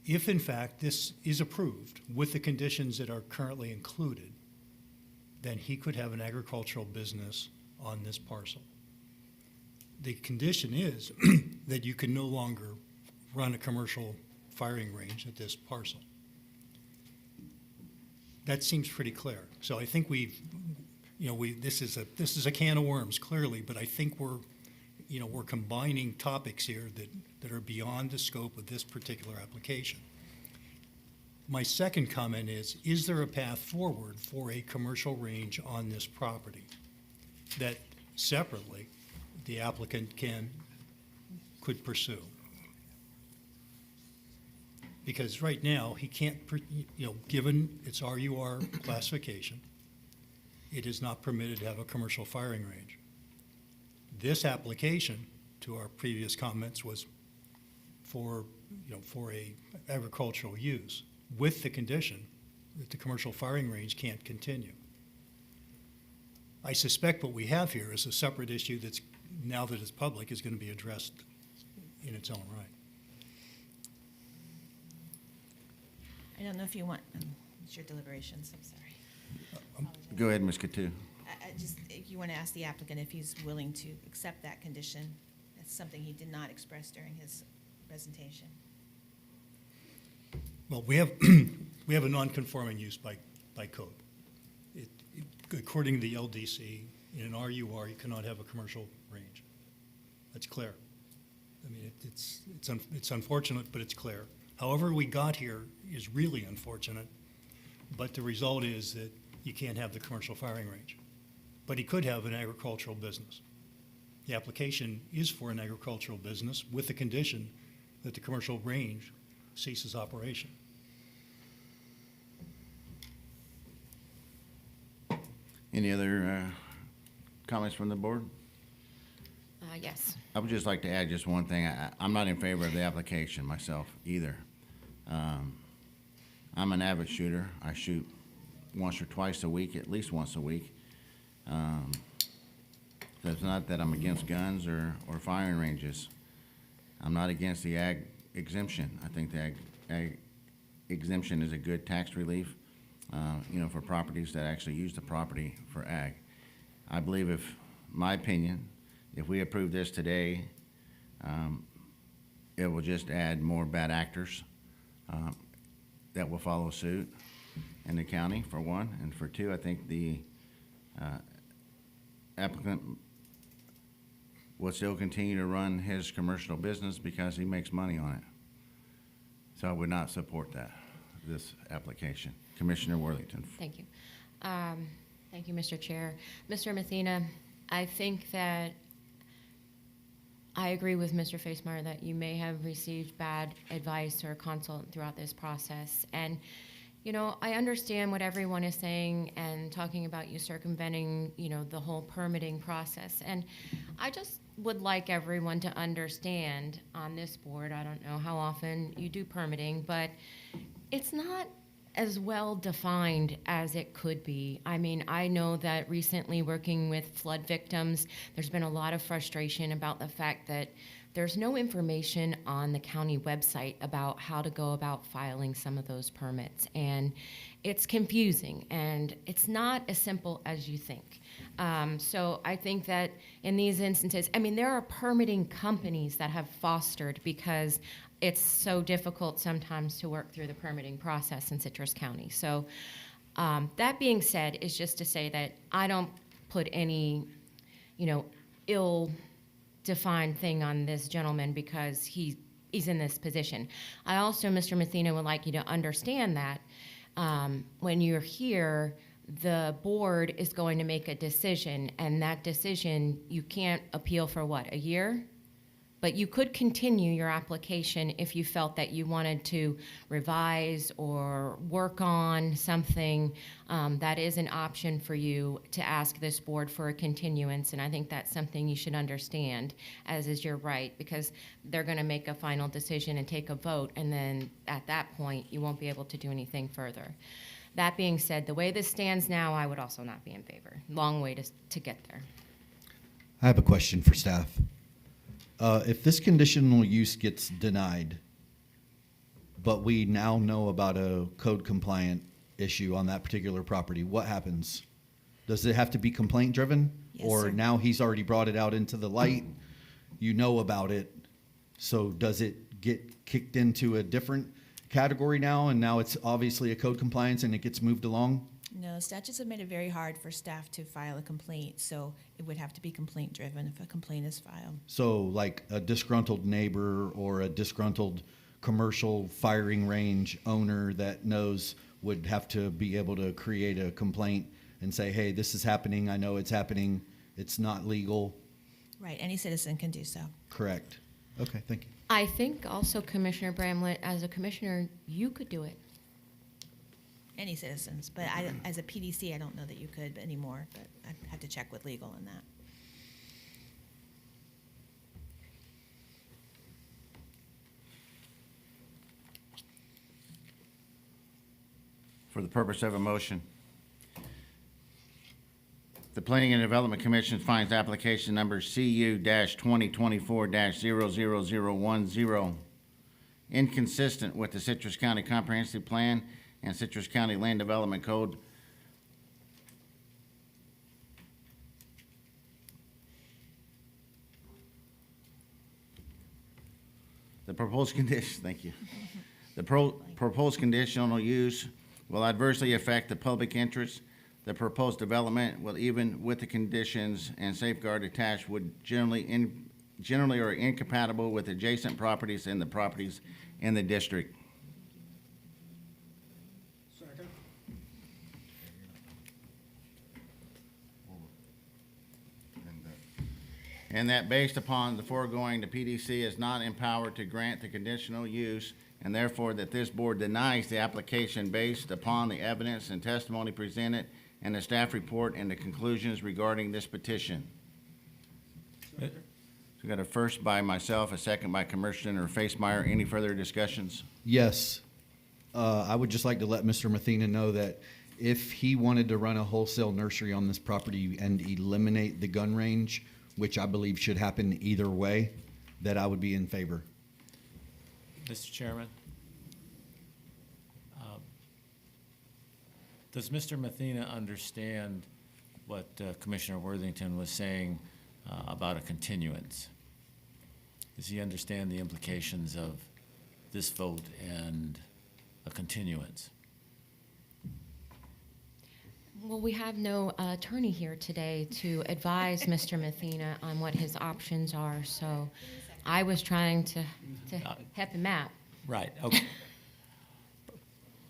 If in fact this is approved with the conditions that are currently included, then he could have an agricultural business on this parcel. The condition is that you can no longer run a commercial firing range at this parcel. That seems pretty clear. So I think this is a can of worms, clearly, but I think we're combining topics here that are beyond the scope of this particular application. My second comment is there a path forward for a commercial range on this property that separately the applicant could pursue? Because right now, he can't, given its RUR classification, it is not permitted to have a commercial firing range. This application, to our previous comments, was for a agricultural use, with the condition that the commercial firing range can't continue. I suspect what we have here is a separate issue that's, now that it's public, is going to be addressed in its own right. I don't know if you want, it's your deliberations, I'm sorry. Go ahead, Ms. Katu. If you want to ask the applicant if he's willing to accept that condition. That's something he did not express during his presentation. Well, we have a non-conforming use by code. According to the LDC, in an RUR, you cannot have a commercial range. That's clear. I mean, it's unfortunate, but it's clear. However we got here is really unfortunate, but the result is that you can't have the commercial firing range. But he could have an agricultural business. The application is for an agricultural business with the condition that the commercial range ceases operation. Any other comments from the board? Yes. I would just like to add just one thing. I'm not in favor of the application myself either. I'm an avid shooter. I shoot once or twice a week, at least once a week. So it's not that I'm against guns or firing ranges. I'm not against the ag exemption. I think the ag exemption is a good tax relief, for properties that actually use the property for ag. I believe my opinion, if we approve this today, it will just add more bad actors that will follow suit in the county, for one. And for two, I think the applicant will still continue to run his commercial business because he makes money on it. So I would not support this application. Commissioner Worthington. Thank you. Thank you, Mr. Chair. Mr. Messina, I think that I agree with Mr. Facemeyer that you may have received bad advice or consult throughout this process. And, I understand what everyone is saying and talking about you circumventing, the whole permitting process. And I just would like everyone to understand on this board, I don't know how often you do permitting, but it's not as well defined as it could be. I mean, I know that recently working with flood victims, there's been a lot of frustration about the fact that there's no information on the county website about how to go about filing some of those permits. And it's confusing, and it's not as simple as you think. So I think that in these instances, there are permitting companies that have fostered because it's so difficult sometimes to work through the permitting process in Citrus County. So that being said, is just to say that I don't put any, ill-defined thing on this gentleman because he's in this position. I also, Mr. Messina, would like you to understand that when you're here, the board is going to make a decision, and that decision you can't appeal for a year? But you could continue your application if you felt that you wanted to revise or work on something. That is an option for you to ask this board for a continuance, and I think that's something you should understand, as is your right, because they're going to make a final decision and take a vote, and then at that point, you won't be able to do anything further. That being said, the way this stands now, I would also not be in favor. Long way to get there. I have a question for staff. If this conditional use gets denied, but we now know about a code compliant issue on that particular property, what happens? Does it have to be complaint driven? Yes, Or sir. now he's already brought it out into the light, you know about it, so does it get kicked into a different category now, and now it's obviously a code compliance and it gets moved along? No, statutes have made it very hard for staff to file a complaint, so it would have to be complaint-driven if a complaint is filed. So like a disgruntled neighbor or a disgruntled commercial firing range owner that knows would have to be able to create a complaint and say, hey, this is happening, I know it's happening, it's not legal. Right, any citizen can do so. Correct. Okay, thank you. I think also, Commissioner Bramlett, as a commissioner, you could do it. Any citizens, but as a PDC, I don't know that you could anymore, but I'd have to check with legal on that. For the purpose of a motion, the Planning and Development Commission finds application number CU-2024-00010 inconsistent with the Citrus County Comprehensive Plan and Citrus County Land Development Code. The proposed condition, thank you. The proposed conditional use will adversely affect the public interest. The proposed development will, even with the conditions and safeguard attached, would generally are incompatible with adjacent properties and the properties in the district. Second. And that based upon the foregoing, the PDC is not empowered to grant the conditional use, and therefore that this board denies the application based upon the evidence and testimony presented and the staff report and the conclusions regarding this petition. So we got a first by myself, a second by Commissioner Facemeyer. Any further discussions? Yes. I would just like to let Mr. Mathena know that if he wanted to run a wholesale nursery on this property and eliminate the gun range, which I believe should happen either way, that I would be in favor. Mr. Chairman, does Mr. Mathena understand what Commissioner Worthington was saying about a continuance? Does he understand the implications of this vote and a continuance? Well, we have no attorney here today to advise Mr. Mathena on what his options are, so I was trying to help him out. Right, okay.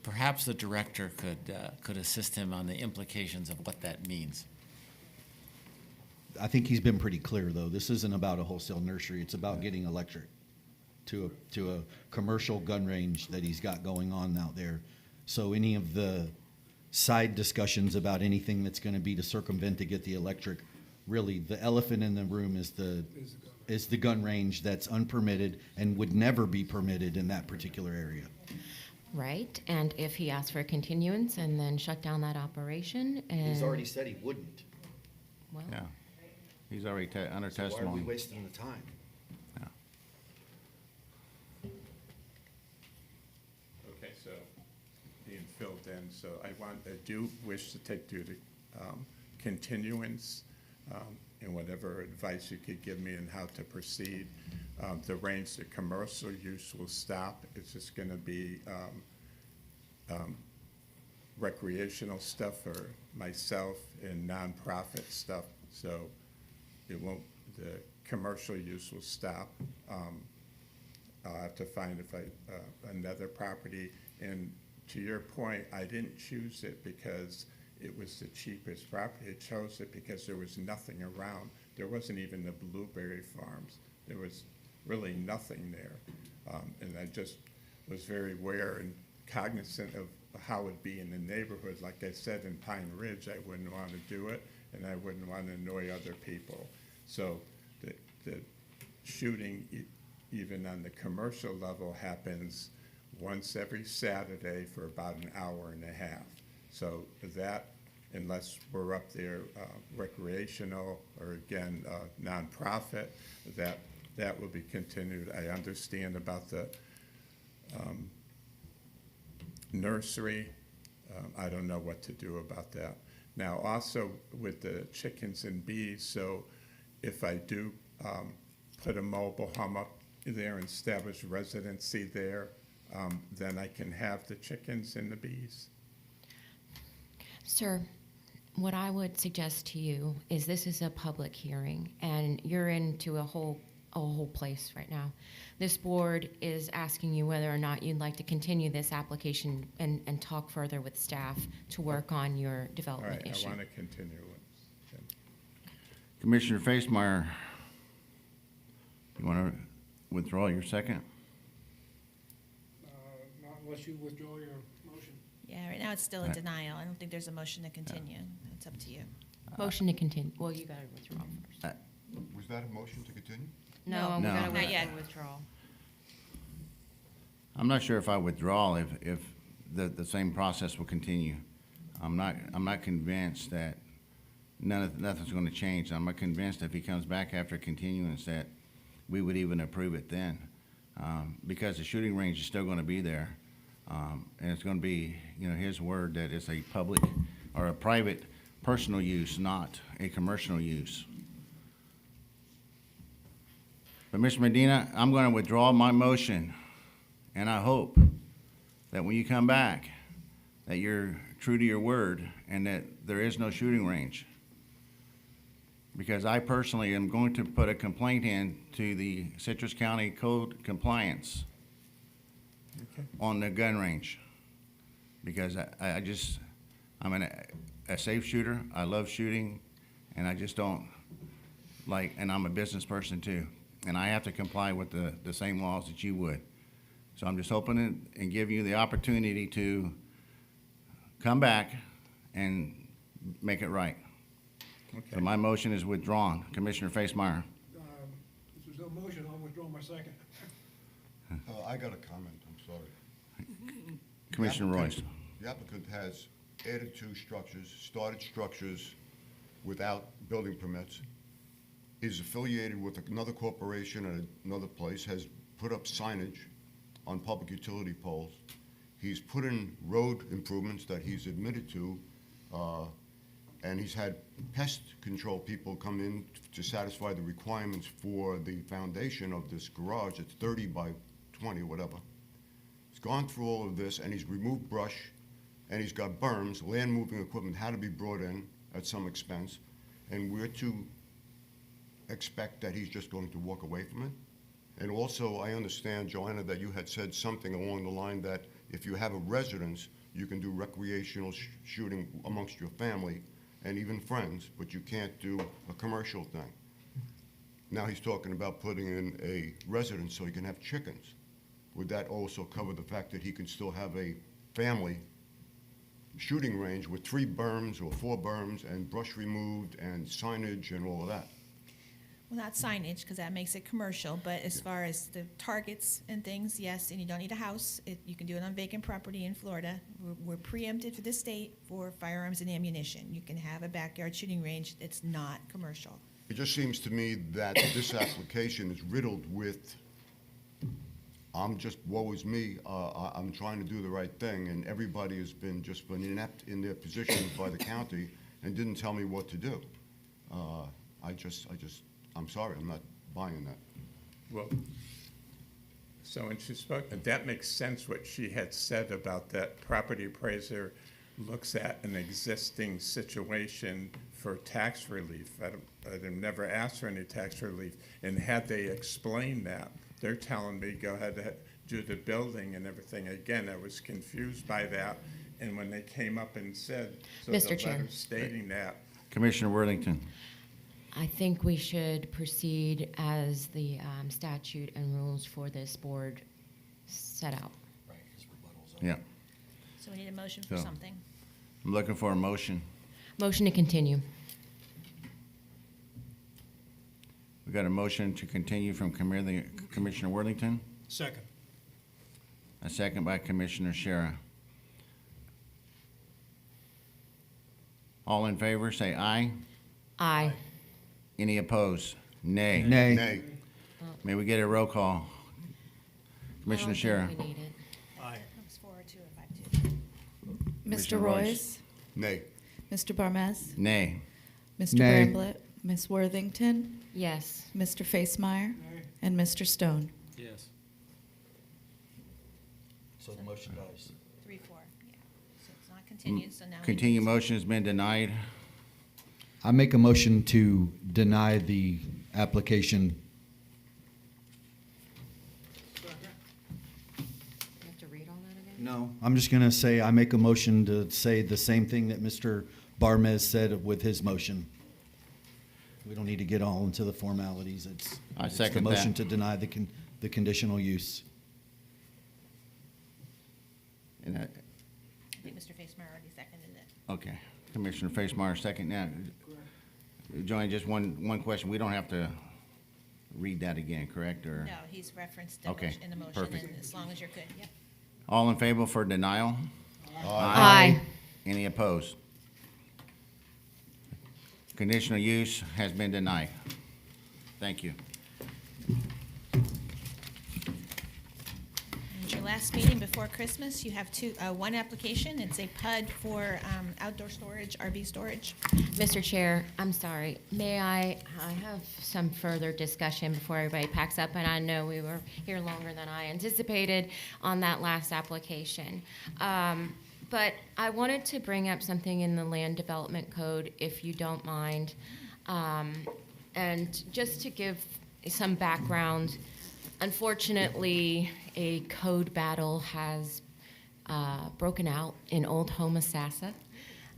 Perhaps the director could assist him on the implications of what that means. I think he's been pretty clear, though. This isn't about a wholesale nursery. It's about getting electric to a commercial gun range that he's got going on out there. So any of the side discussions about anything that's going to be to circumvent to get the electric, really, the elephant in the room is the gun range that's unpermitted and would never be permitted in that particular area. Right, and if he asked for a continuance and then shut down that operation, and He's already said he wouldn't. well, Yeah. He's already under So why are testimony. we wasting the time? Yeah. Okay, so being filled in, so I do wish to take to the continuance and whatever advice you could give me on how to proceed. The range, the commercial use will stop. It's just gonna be recreational stuff for myself and nonprofit stuff. So it won't, the commercial use will stop. I'll have to find another property. And to your point, I didn't choose it because it was the cheapest property. I chose it because there was nothing around. There wasn't even the blueberry farms. There was really nothing there. And I just was very aware and cognizant of how it would be in the neighborhood. Like I said, in Pine Ridge, I wouldn't want to do it, and I wouldn't want to annoy other people. So the shooting, even on the commercial level, happens once every Saturday for about an hour and a half. So that, unless we're up there recreational or again nonprofit, that will be continued. I understand about the nursery. I don't know what to do about that. Now, also with the chickens and bees, so if I do put a mobile home up there and establish residency there, then I can have the chickens and the bees. sir, what I would suggest to you is this is a public hearing, and you're into a whole place right now. This board is asking you whether or not you'd like to continue this application and talk further with staff to work on your All development right, issue. I want to continue it. Commissioner Facemeyer, you want to withdraw your second? Not unless you withdraw your motion. Yeah, right now it's still a Right. denial. I don't think there's a motion to continue. It's up to you. Motion to continue, well, you gotta withdraw first. Was that a motion to continue? No, we No. gotta Not yet. withdraw. I'm not sure if I withdraw if the same process will continue. I'm not convinced that nothing's going to change. I'm not convinced if he comes back after continuance that we would even approve it then, because the shooting range is still going to be there, and it's going to be his word that it's a public or a private personal use, not a commercial use. But Mr. Medina, I'm going to withdraw my motion, and I hope that when you come back, that you're true to your word and that there is no shooting range. Because I personally am going to put a complaint in to the Citrus County Code Compliance on the gun range. Because I'm a safe shooter, I love shooting, and I just don't like, and I'm a business person too. And I have to comply with the same laws that you would. So I'm just hoping and giving you the opportunity to come back and make it right. So Okay. my motion is withdrawn. Commissioner Facemeyer. If there's no motion, I'll withdraw my second. I got a comment, I'm sorry. Commissioner Royce. The applicant has added 2 structures, started structures without building permits, is affiliated with another corporation at another place, has put up signage on public utility poles. He's put in road improvements that he's admitted to, and he's had pest control people come in to satisfy the requirements for the foundation of this garage. It's 30 by 20 or whatever. He's gone through all of this, and he's removed brush, and he's got berms. Land moving equipment had to be brought in at some expense, and we're to expect that he's just going to walk away from it? And also, I understand, Joanna, that you had said something along the line that if you have a residence, you can do recreational shooting amongst your family and even friends, but you can't do a commercial thing. Now he's talking about putting in a residence so he can have chickens. Would that also cover the fact that he can still have a family shooting range with 3 berms or 4 berms and brush removed and signage and all of that? Well, not signage, because that makes it commercial, but as far as the targets and things, yes, and you don't need a house. You can do it on vacant property in Florida. We're preempted for the state for firearms and ammunition. You can have a backyard shooting range that's not commercial. It just seems to me that this application is riddled with, woe is me, I'm trying to do the right thing, and everybody has been inept in their positions by the county and didn't tell me what to do. I'm sorry, I'm not buying that. Well, so when she spoke, that makes sense what she had said about that property appraiser looks at an existing situation for tax relief. I've never asked for any tax relief. And had they explained that, they're telling me, go ahead and do the building and everything. Again, I was confused by that. And when they came up and said, so Mr. the Chair. letter stating that, Commissioner Worthington. I think we should proceed as the statute and rules for this board set out. Yeah. So we need a motion for So- something. I'm looking for a motion. Motion to continue. We got a motion to continue from Commissioner Worthington, Second. a second by Commissioner Shara. All in favor, say aye. Aye. Any opposed? Nay. Nay. Nay. May we get a roll call? I don't Commissioner think Shara. we need it. Aye. That was 4-2 or 5-2. Commissioner Mr. Royce. Royce, Nay. Mr. Barmes, Nay. Mr. Nay. Bramblett, Ms. Worthington, Yes. Mr. Facemeyer, Nay. and Mr. Stone. Yes. So the motion dies. 3-4, yeah. So it's not continued, so now. we Continue need to- motion has been denied. I make a motion to deny the application. Uh-huh. You have to read all that again? No. I'm just going to say, I make a motion to say the same thing that Mr. Barmes said with his motion. We don't need to get all into the formalities. I It's second the motion that. to deny the conditional use. And I think Mr. Facemeyer already seconded it. okay, Commissioner Facemeyer, second now. Joanne, just one question. We don't have to read that again, correct, or? No, he's referenced the Okay, motion, in the motion, perfect. and as long as you're good, yep. All in favor for denial? Aye. Any opposed? Conditional use has been denied. Thank you. And your last meeting before Christmas, you have one application. It's a PUD for outdoor storage, RV storage. Mr. Chair, I'm sorry. May I have some further discussion before everybody packs up? And I know we were here longer than I anticipated on that last application. But I wanted to bring up something in the land development code, if you don't mind. And just to give some background, unfortunately, a code battle has broken out in Old Homosassa.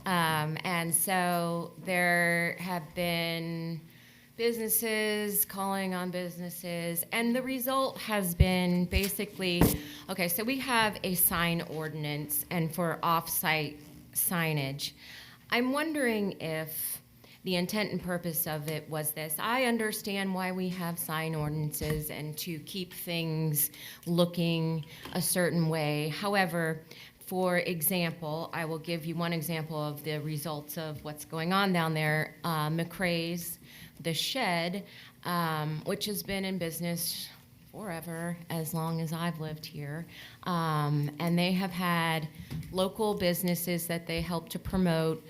And so there have been businesses calling on businesses, and the result has been basically, okay, so we have a sign ordinance and for off-site signage. I'm wondering if the intent and purpose of it was this. I understand why we have sign ordinances and to keep things looking a certain way. However, for example, I will give you one example of the results of what's going on down there. McRae's, the shed, which has been in business forever, as long as I've lived here. And they have had local businesses that they help to promote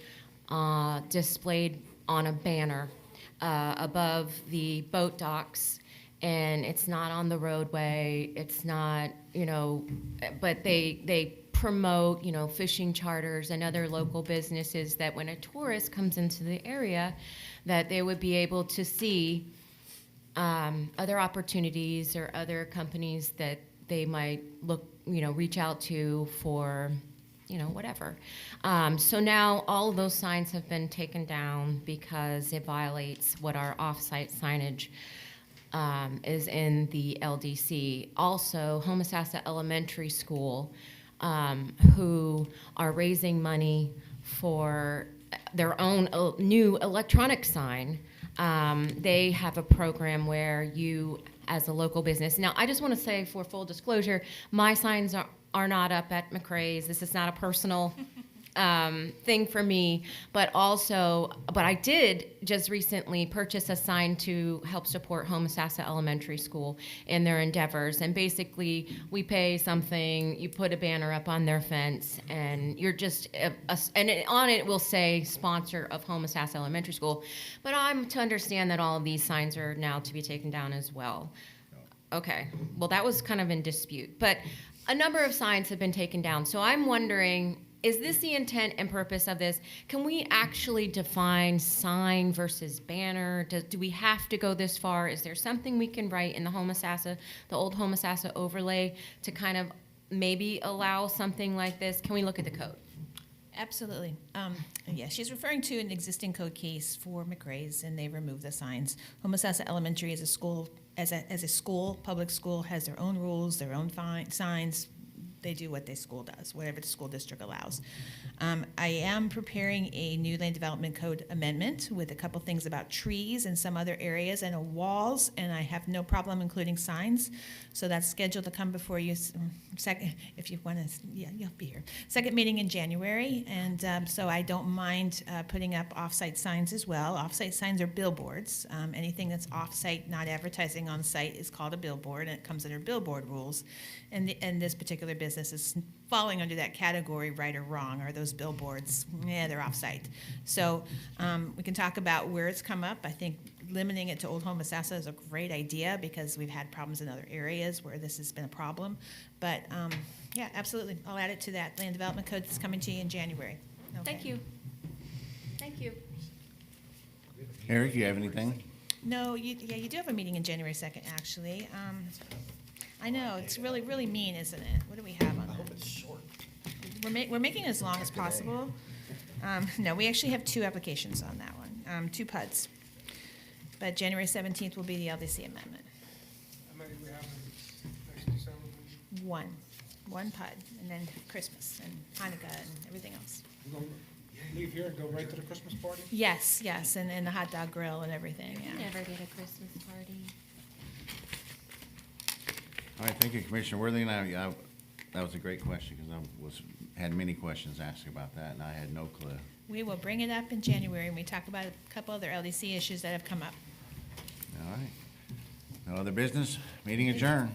displayed on a banner above the boat docks. And it's not on the roadway, it's not, but they promote, fishing charters and other local businesses that when a tourist comes into the area, that they would be able to see other opportunities or other companies that they might reach out to for, whatever. So now all of those signs have been taken down because it violates what our off-site signage is in the LDC. Also, Homosassa Elementary School, who are raising money for their own new electronic sign. They have a program where you, as a local business, now I just want to say for full disclosure, my signs are not up at McRae's. This is not a personal thing for me, but I did just recently purchase a sign to help support Homosassa Elementary School in their endeavors. And basically, we pay something, you put a banner up on their fence, and you're just, on it will say sponsor of Homosassa Elementary School. But I'm to understand that all of these signs are now to be taken down as well. Okay, well, that was kind of in dispute. But a number of signs have been taken down. So I'm wondering, is this the intent and purpose of this? Can we actually define sign versus banner? Do we have to go this far? Is there something we can write in the old Homosassa overlay to kind of maybe allow something like this? Can we look at the code? Absolutely. Yeah, she's referring to an existing code case for McRae's, and they removed the signs. Homosassa Elementary is a school, as a school, public school, has their own rules, their own signs. They do what the school does, whatever the school district allows. I am preparing a new land development code amendment with a couple things about trees and some other areas and walls, and I have no problem including signs. So that's scheduled to come before you, if you want to, yeah, you'll be here. Second meeting in January, and so I don't mind putting up off-site signs as well. Off-site signs are billboards. Anything that's off-site, not advertising on site, is called a billboard, and it comes under billboard rules. And this particular business is falling under that category, right or wrong. Are those billboards? Yeah, they're off-site. So we can talk about where it's come up. I think limiting it to Old Homosassa is a great idea because we've had problems in other areas where this has been a problem. But yeah, absolutely. I'll add it to that land development code that's coming to you in January. Okay. Thank you. Thank you. Eric, you have anything? No, you do have a meeting in January 2nd, actually. I know, it's really, really mean, isn't it? What do we have on that? I hope it's short. We're making it as long as possible. No, we actually have 2 applications on that one, 2 PUDs. But January 17th will be the LDC amendment. How many do we have next December? One PUD, and then Christmas and Hanukkah and everything else. We're going to leave here and go right to the Christmas party? Yes, and the hot dog grill and everything, yeah. Never did a Christmas party. All right, thank you, Commissioner Worthing. That was a great question because I had many questions asked about that, and I had no clue. We will bring it up in January when we talk about a couple other LDC issues that have come up. All right. No other business? Meeting adjourned.